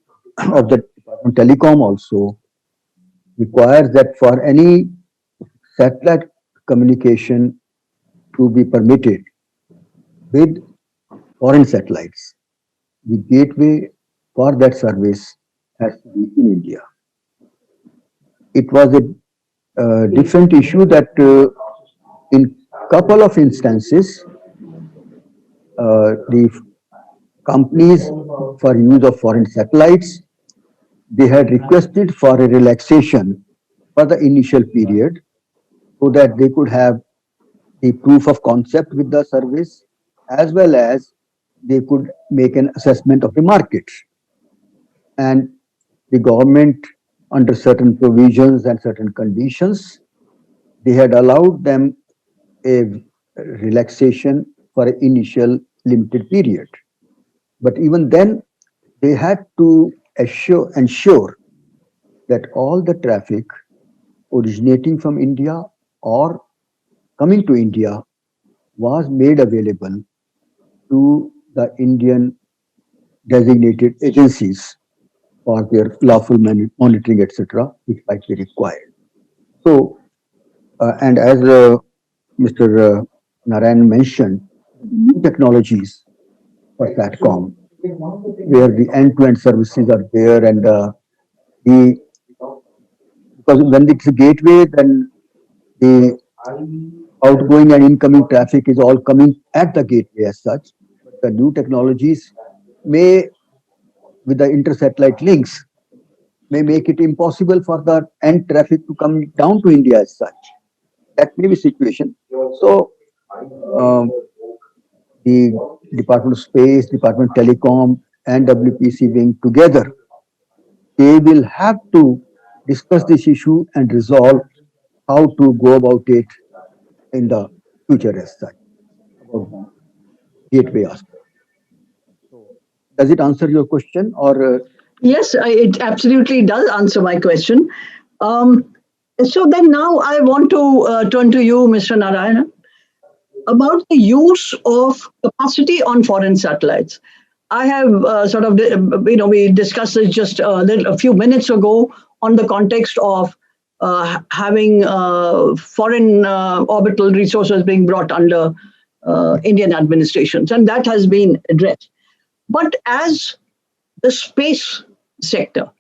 of the Department of Telecom also requires that for any satellite communication to be permitted with foreign satellites, the gateway for that service has to be in India. It was a different issue that in couple of instances, the companies for use of foreign satellites, they had requested for a relaxation for the initial period so that they could have the proof of concept with the service as well as they could make an assessment of the market. And the government, under certain provisions and certain conditions, they had allowed them a relaxation for an initial limited period. But even then, they had to ensure that all the traffic originating from India or coming to India was made available to the Indian designated agencies for their lawful monitoring, etc., which might be required. So, and as Mr. Narayan mentioned, new technologies for SATCOM, where the end-to-end services are there, and the because when it's a gateway, then the outgoing and incoming traffic is all coming at the gateway as such. But the new technologies may, with the inter-satellite links, may make it impossible for the end traffic to come down to India as such. That may be situation. So the Department of Space, Department of Telecom, and WPC wing together, they will have to discuss this issue and resolve how to go about it in the future as such. About the gateway aspect. Does it answer your question or? Yes, it absolutely does answer my question. So then now I want to turn to you, Mr. Narayana, about the use of capacity on foreign satellites. I have sort of, we discussed this just a few minutes ago on the context of having foreign orbital resources being brought under Indian administrations, and that has been addressed. But as the space sector,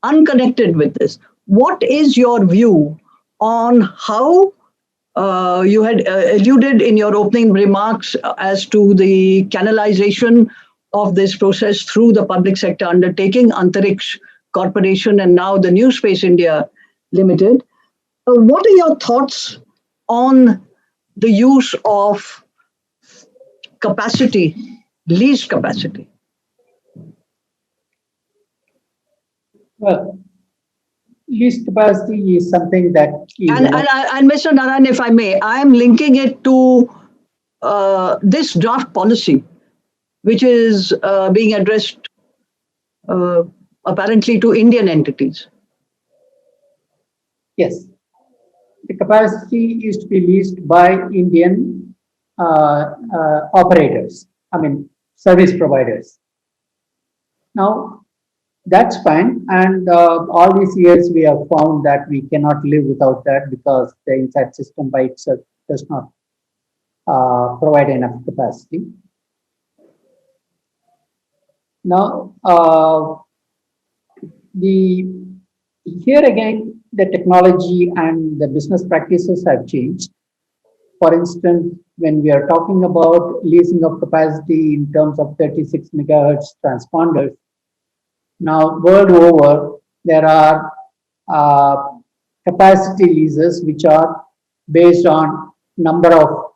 unconnected with this, what is your view on how you had alluded in your opening remarks as to the canalization of this process through the public sector undertaking, Antariksh Corporation, and now the New Space India Limited. What are your thoughts on the use of capacity, leased capacity? Well, least capacity is something that is. And Mr. Narayan, if I may, I am linking it to this draft policy, which is being addressed apparently to Indian entities. Yes, the capacity is to be leased by Indian operators, I mean, service providers. Now, that's fine. And all these years we have found that we cannot live without that because the INSAT system by itself does not provide enough capacity. Now, here again, the technology and the business practices have changed. For instance, when we are talking about leasing of capacity in terms of 36 megahertz transponders, now world over, there are capacity leases which are based on number of,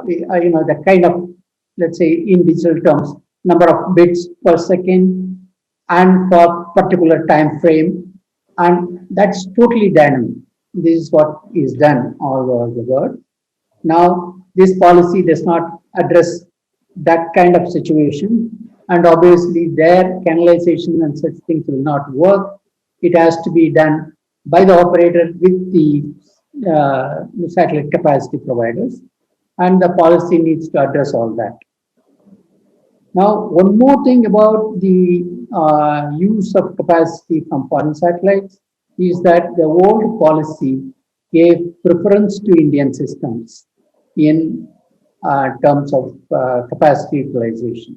the kind of, let's say in digital terms, number of bits per second and for particular time frame. And that's totally dynamic. This is what is done all over the world. Now, this policy does not address that kind of situation. And obviously, their canalization and such things will not work. It has to be done by the operator with the satellite capacity providers. And the policy needs to address all that. Now, one more thing about the use of capacity from foreign satellites is that the old policy gave preference to Indian systems in terms of capacity utilization.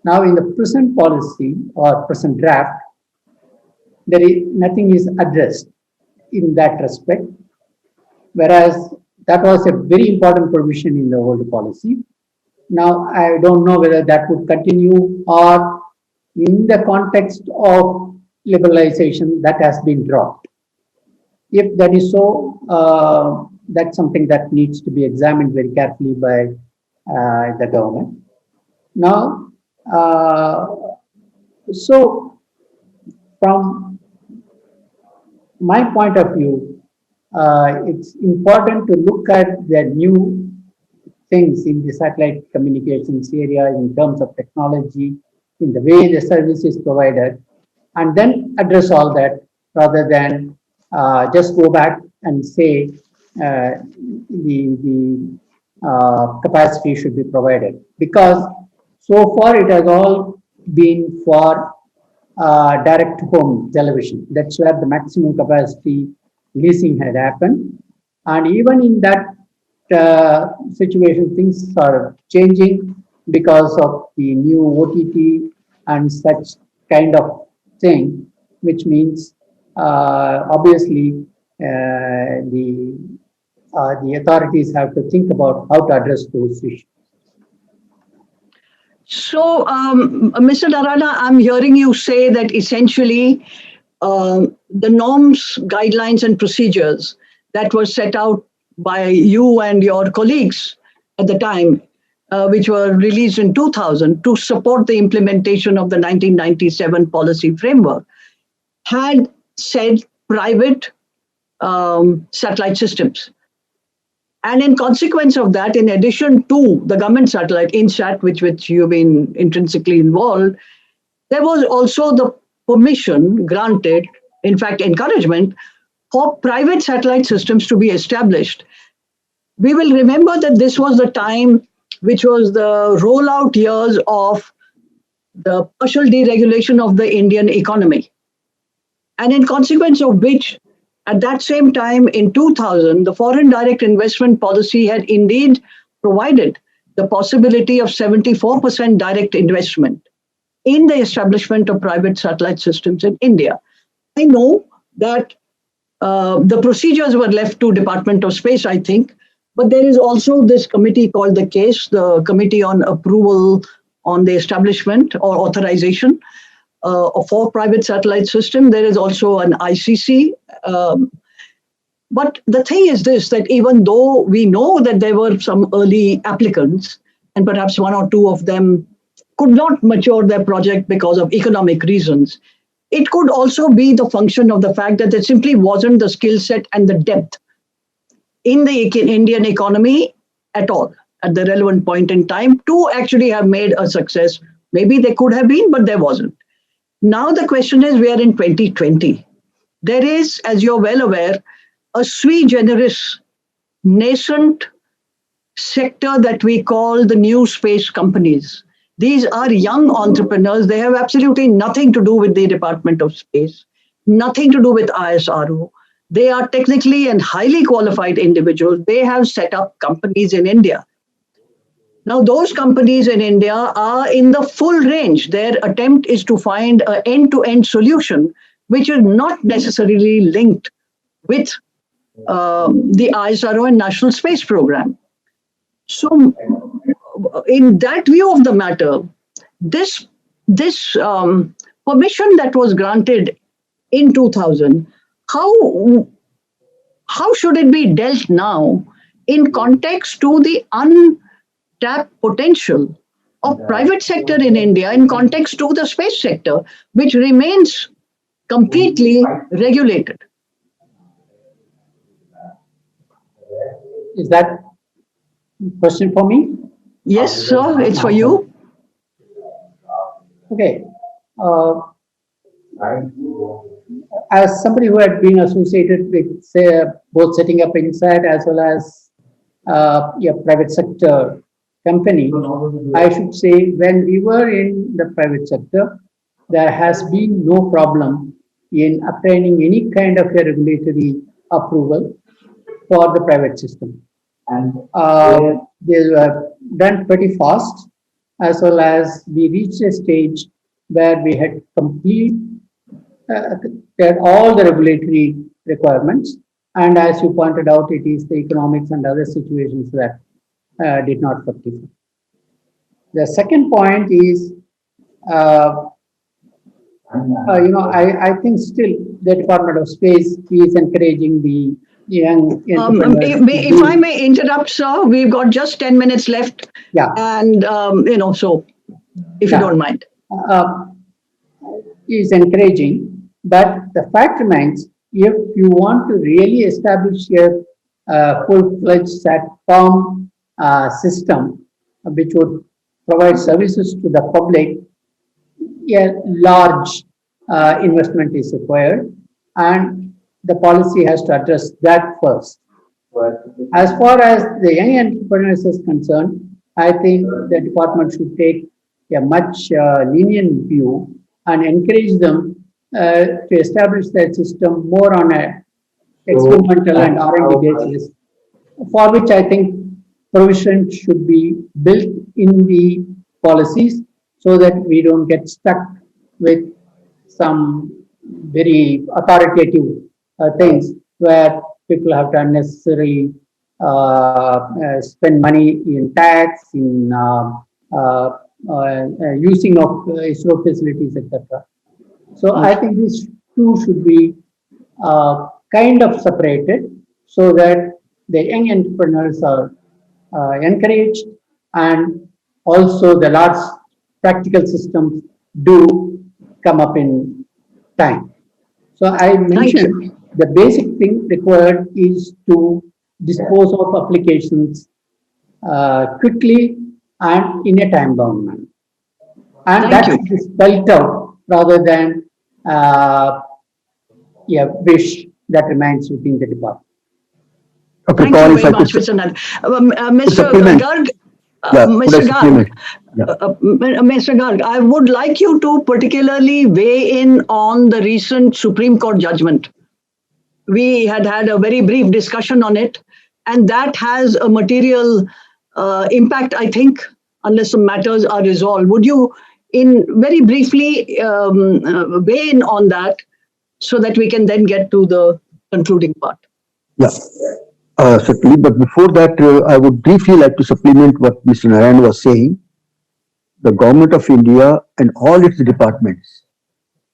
Now, in the present policy or present draft, nothing is addressed in that respect, whereas that was a very important provision in the old policy. Now, I don't know whether that would continue or in the context of liberalization that has been dropped. If that is so, that's something that needs to be examined very carefully by the government. Now, so from my point of view, it's important to look at the new things in the satellite communications area in terms of technology, in the way the service is provided, and then address all that rather than just go back and say the capacity should be provided. Because so far it has all been for direct to home television. That's where the maximum capacity leasing had happened. And even in that situation, things are changing because of the new OTT and such kind of thing, which means obviously the authorities have to think about how to address those issues. So, Mr. Narana, I'm hearing you say that essentially the norms, guidelines, and procedures that were set out by you and your colleagues at the time, which were released in 2000 to support the implementation of the 1997 policy framework, had said private satellite systems. And in consequence of that, in addition to the government satellite, INSAT, which you've been intrinsically involved, there was also the permission granted, in fact, encouragement for private satellite systems to be established. We will remember that this was the time which was the rollout years of the partial deregulation of the Indian economy. And in consequence of which, at that same time in 2000, the foreign direct investment policy had indeed provided the possibility of 74% direct investment in the establishment of private satellite systems in India. I know that the procedures were left to Department of Space, I think, but there is also this committee called the CASE, the Committee on Approval on the Establishment or Authorization for Private Satellite System. There is also an ICC. But the thing is this, that even though we know that there were some early applicants, and perhaps one or two of them could not mature their project because of economic reasons, it could also be the function of the fact that there simply wasn't the skill set and the depth in the Indian economy at all at the relevant point in time to actually have made a success. Maybe there could have been, but there wasn't. Now the question is, we are in 2020. There is, as you're well aware, a sui generis nascent sector that we call the new space companies. These are young entrepreneurs. They have absolutely nothing to do with the Department of Space, nothing to do with ISRO. They are technically and highly qualified individuals. They have set up companies in India. Now, those companies in India are in the full range. Their attempt is to find an end-to-end solution, which is not necessarily linked with the ISRO and National Space Program. So, in that view of the matter, this permission that was granted in 2000, how should it be dealt now in context to the untapped potential of private sector in India in context to the space sector, which remains completely regulated? Is that a question for me? Yes, sir, it's for you. Okay. As somebody who had been associated with, say, both setting up INSAT as well as private sector company, I should say when we were in the private sector, there has been no problem in obtaining any kind of a regulatory approval for the private system. And they were done pretty fast, as well as we reached a stage where we had had all the regulatory requirements. And as you pointed out, it is the economics and other situations that did not fructify. The second point is, I think still the Department of Space is encouraging the young entrepreneurs. If I may interrupt, sir, we've got just 10 minutes left. Yeah. And, so if you don't mind. Is encouraging, but the fact remains, if you want to really establish a full-fledged SATCOM system, which would provide services to the public, a large investment is required, and the policy has to address that first. As far as the young entrepreneurs is concerned, I think the department should take a much lenient view and encourage them to establish that system more on a experimental and R&D basis, for which I think provision should be built in the policies so that we don't get stuck with some very authoritative things where people have to unnecessarily spend money in tax, in using of ISRO facilities, etc. So I think these two should be kind of separated so that the young entrepreneurs are encouraged, and also the large practical systems do come up in time. So I mentioned the basic thing required is to dispose of applications quickly and in a time-bound manner. And that is spelled out rather than a wish that remains within the department. Okay, Thank Paul, you if very I much, could Mr. Nand. Mr. supplement. Garg, Yeah, Mr. could I Garg, supplement? Yeah. Mr. Garg, I would like you to particularly weigh in on the recent Supreme Court judgment. We had a very brief discussion on it, and that has a material impact, I think, unless some matters are resolved. Would you, very briefly, weigh in on that so that we can then get to the concluding part? Yeah, certainly. But before that, I would briefly like to supplement what Mr. Narayan was saying. The government of India and all its departments,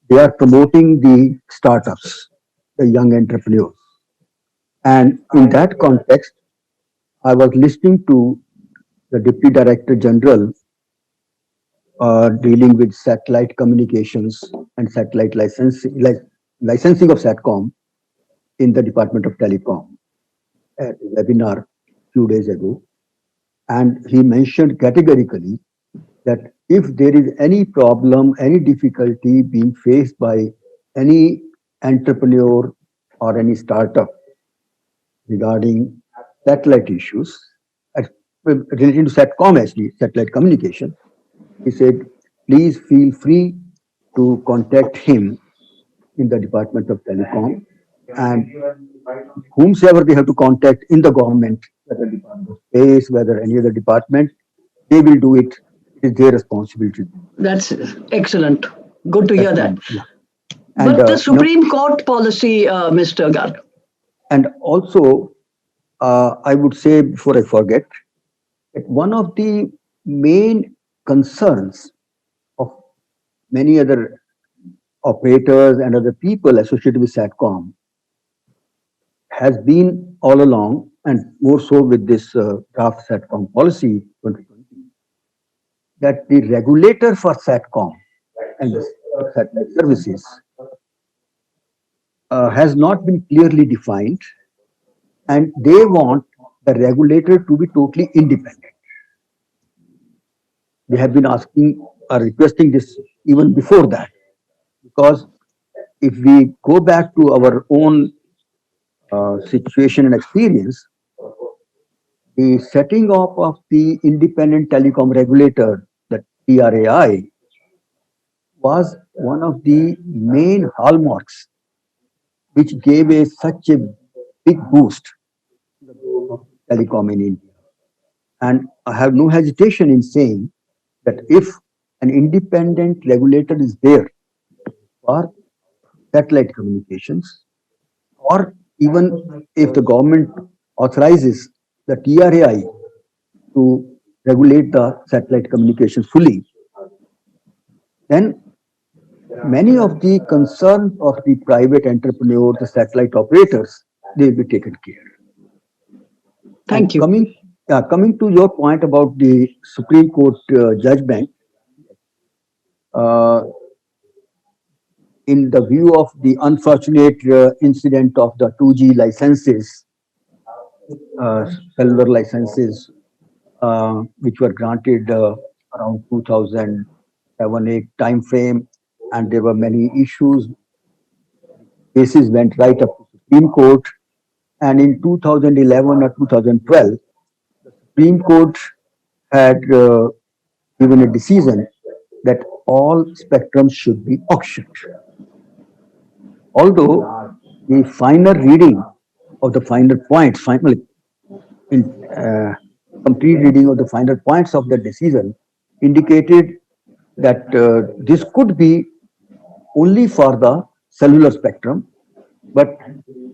they are promoting the startups, the young entrepreneurs. And in that context, I was listening to the Deputy Director General dealing with satellite communications and satellite licensing, licensing of SATCOM in the Department of Telecom at a webinar a few days ago. And he mentioned categorically that if there is any problem, any difficulty being faced by any entrepreneur or any startup regarding satellite issues, relating to SATCOM actually, satellite communication, he said, please feel free to contact him in the Department of Telecom, and whomsoever they have to contact in the government, whether Department of Space, whether any other department, they will do it. It is their responsibility. That's excellent. Good to hear that. Yeah. But the Supreme Court policy, Mr. Garg. And also, I would say, before I forget, that one of the main concerns of many other operators and other people associated with SATCOM has been all along, and more so with this draft SATCOM policy 2020, that the regulator for SATCOM and the satellite services has not been clearly defined, and they want the regulator to be totally independent. They have been asking or requesting this even before that, because if we go back to our own situation and experience, the setting up of the independent telecom regulator, the TRAI, was one of the main hallmarks which gave such a big boost to the growth of telecom in India. And I have no hesitation in saying that if an independent regulator is there for satellite communications, or even if the government authorizes the TRAI to regulate the satellite communications fully, then many of the concerns of the private entrepreneurs, the satellite operators, they will be taken care. Thank you. Coming to your point about the Supreme Court judgment, in the view of the unfortunate incident of the 2G licenses, cellular licenses, which were granted around 2007-8 time frame, and there were many issues. Cases went right up to Supreme Court, and in 2011 or 2012, the Supreme Court had given a decision that all spectrum should be auctioned. Although the final reading of the final points, complete reading of the final points of the decision indicated that this could be only for the cellular spectrum, but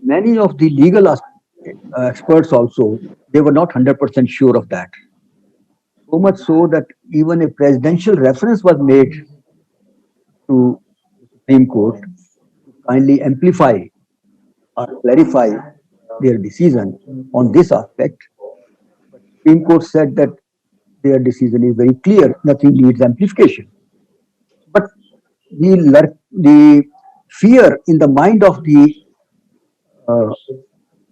many of the legal experts also, they were not 100% sure of that. So much so that even a presidential reference was made to the Supreme Court to kindly amplify or clarify their decision on this aspect. But Supreme Court said that their decision is very clear, nothing needs amplification. But the fear in the mind of the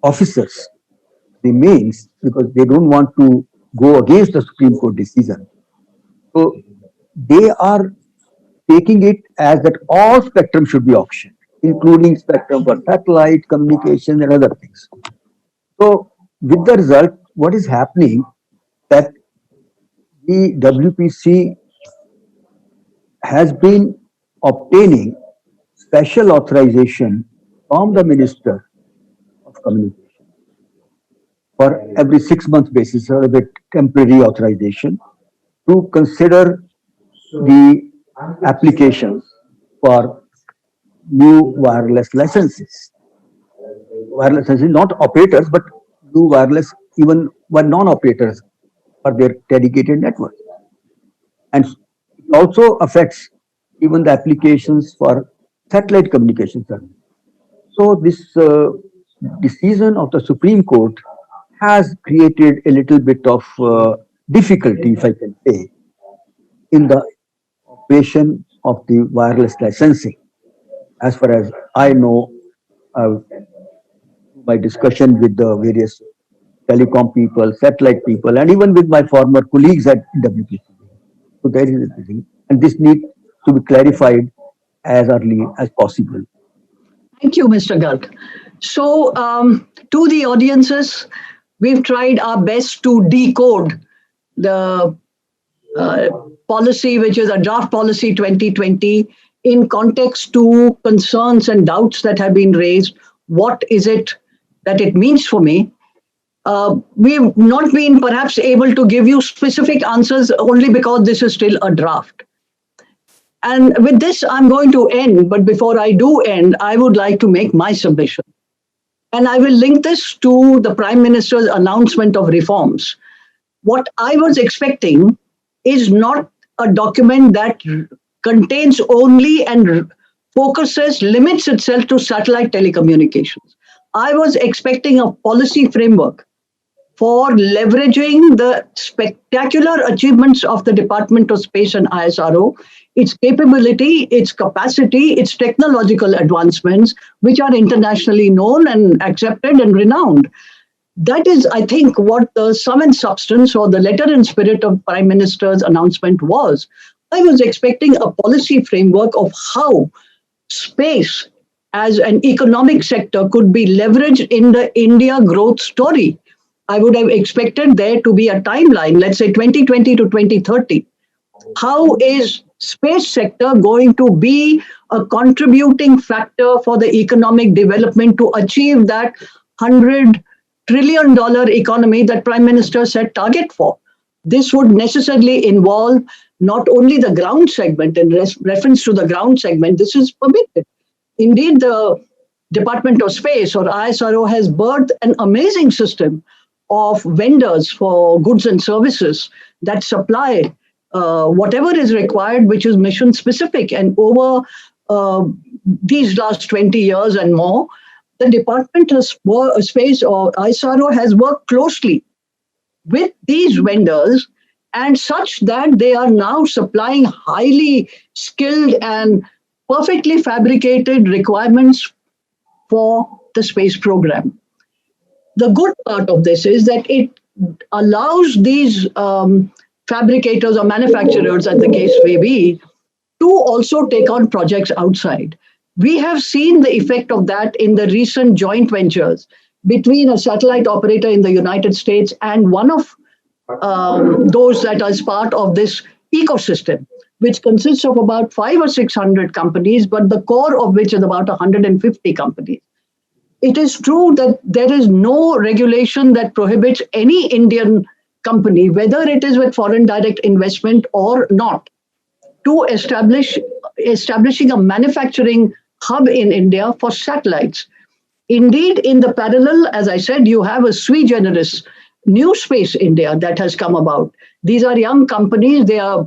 officers remains because they don't want to go against the Supreme Court decision. So they are taking it as that all spectrum should be auctioned, including spectrum for satellite communication and other things. So with the result, what is happening that the WPC has been obtaining special authorization from the Minister of Communication for every 6 months basis, or a bit temporary authorization to consider the applications for new wireless licenses. Wireless licenses, not operators, but new wireless, even non-operators for their dedicated network. And it also affects even the applications for satellite communication service. So this decision of the Supreme Court has created a little bit of difficulty, if I can say, in the operation of the wireless licensing. As far as I know, my discussion with the various telecom people, satellite people, and even with my former colleagues at WPC. So there is a thing, and this needs to be clarified as early as possible. Thank you, Mr. Garg. So, to the audiences, we've tried our best to decode the policy, which is a draft policy 2020, in context to concerns and doubts that have been raised. What is it that it means for me? We've not been perhaps able to give you specific answers only because this is still a draft. And with this, I'm going to end. But before I do end, I would like to make my submission. And I will link this to the Prime Minister's announcement of reforms. What I was expecting is not a document that contains only and limits itself to satellite telecommunications. I was expecting a policy framework for leveraging the spectacular achievements of the Department of Space and ISRO, its capability, its capacity, its technological advancements, which are internationally known and accepted and renowned. That is, I think, what the sum and substance or the letter and spirit of Prime Minister's announcement was. I was expecting a policy framework of how space as an economic sector could be leveraged in the India growth story. I would have expected there to be a timeline, let's say 2020 to 2030. How is space sector going to be a contributing factor for the economic development to achieve that $100 trillion economy that Prime Minister set target for? This would necessarily involve not only the ground segment. In reference to the ground segment, this is permitted. Indeed, the Department of Space, or ISRO, has birthed an amazing system of vendors for goods and services that supply whatever is required, which is mission specific. And over these last 20 years and more, the Department of Space, or ISRO, has worked closely with these vendors, and such that they are now supplying highly skilled and perfectly fabricated requirements for the space program. The good part of this is that it allows these fabricators or manufacturers, as the case may be, to also take on projects outside. We have seen the effect of that in the recent joint ventures between a satellite operator in the United States and one of those that is part of this ecosystem, which consists of about 500 or 600 companies, but the core of which is about 150 companies. It is true that there is no regulation that prohibits any Indian company, whether it is with foreign direct investment or not, to establishing a manufacturing hub in India for satellites. Indeed, in the parallel, as I said, you have a sui generis New Space India that has come about. These are young companies. They are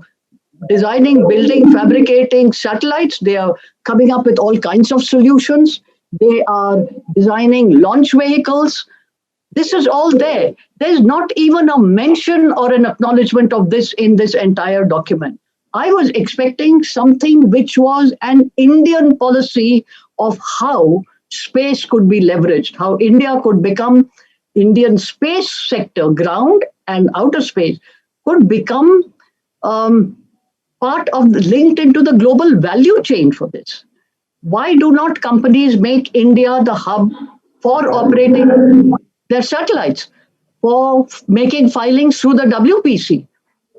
designing, building, fabricating satellites. They are coming up with all kinds of solutions. They are designing launch vehicles. This is all there. There's not even a mention or an acknowledgement of this in this entire document. I was expecting something which was an Indian policy of how space could be leveraged, how India could become Indian space sector, ground and outer space, could become part of linked into the global value chain for this. Why do not companies make India the hub for operating their satellites, for making filings through the WPC?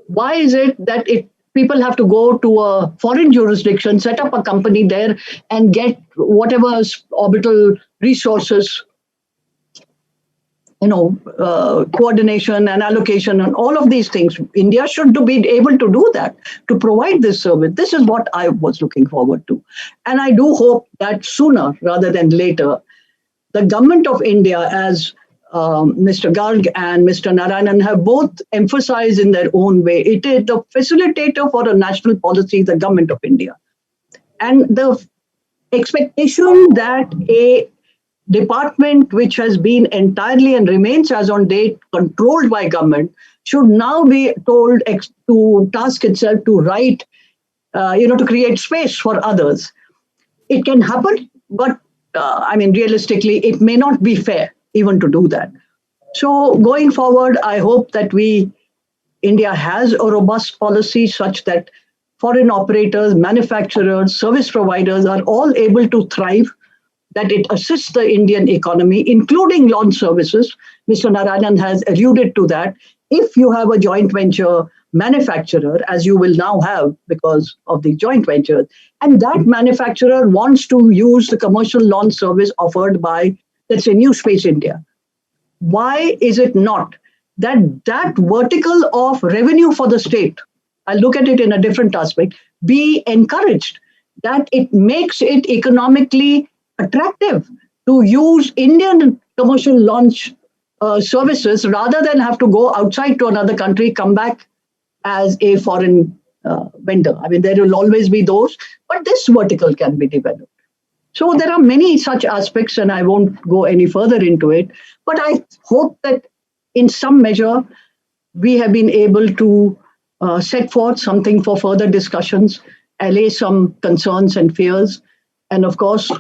Why is it that people have to go to a foreign jurisdiction, set up a company there, and get whatever orbital resources, coordination and allocation and all of these things? India should be able to do that, to provide this service. This is what I was looking forward to. And I do hope that sooner rather than later, the government of India, as Mr. Garg and Mr. Narayanan have both emphasized in their own way, it is the facilitator for a national policy, the government of India. And the expectation that a department which has been entirely and remains as on date controlled by government should now be told to task itself to write, to create space for others. It can happen, but realistically, it may not be fair even to do that. So going forward, I hope that India has a robust policy such that foreign operators, manufacturers, service providers are all able to thrive, that it assists the Indian economy, including launch services. Mr. Narayanan has alluded to that. If you have a joint venture manufacturer, as you will now have because of the joint ventures, and that manufacturer wants to use the commercial launch service offered by, let's say, New Space India, why is it not that vertical of revenue for the state, I look at it in a different aspect, be encouraged, that it makes it economically attractive to use Indian commercial launch services rather than have to go outside to another country, come back as a foreign vendor. There will always be those, but this vertical can be developed. So there are many such aspects, and I won't go any further into it, but I hope that in some measure, we have been able to set forth something for further discussions, allay some concerns and fears. And of course,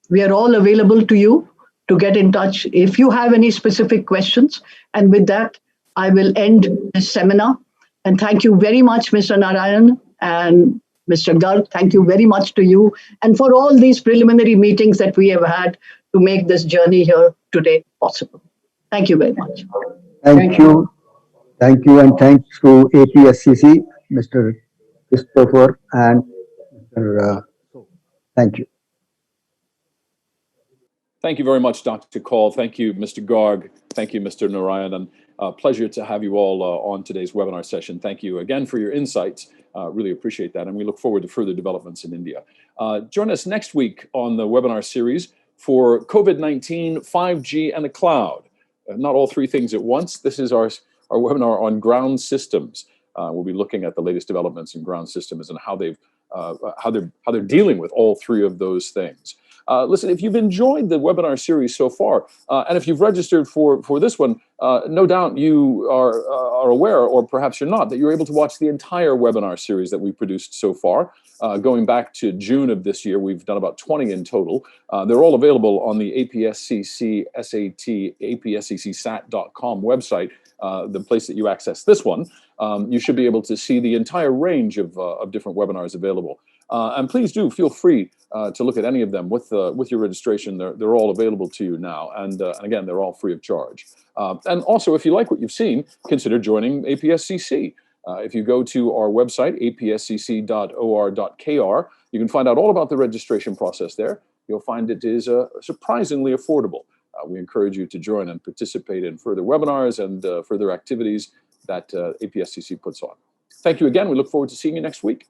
we are all available to you to get in touch if you have any specific questions. And with that, I will end this seminar. And thank you very much, Mr. Narayan and Mr. Garg. Thank you very much to you and for all these preliminary meetings that we have had to make this journey here today possible. Thank you very much. Thank you. Thank you, and thanks to APSCC, Mr. Christopher and Mr. Thank you. Thank you very much, Dr. Kaul. Thank you, Mr. Garg. Thank you, Mr. Narayanan. Pleasure to have you all on today's webinar session. Thank you again for your insights. Really appreciate that. And we look forward to further developments in India. Join us next week on the webinar series for COVID-19, 5G, and the cloud. Not all three things at once. This is our webinar on ground systems. We'll be looking at the latest developments in ground systems and how they're dealing with all three of those things. Listen, if you've enjoyed the webinar series so far, and if you've registered for this one, no doubt you are aware, or perhaps you're not, that you're able to watch the entire webinar series that we produced so far. Going back to June of this year, we've done about 20 in total. They're all available on the APSCC SAT, apsccsat.com website, the place that you access this one. You should be able to see the entire range of different webinars available. And please do feel free to look at any of them with your registration. They're all available to you now. And again, they're all free of charge. And also, if you like what you've seen, consider joining APSCC. If you go to our website, apscc.or.kr, you can find out all about the registration process there. You'll find it is surprisingly affordable. We encourage you to join and participate in further webinars and further activities that APSCC puts on. Thank you again. We look forward to seeing you next week.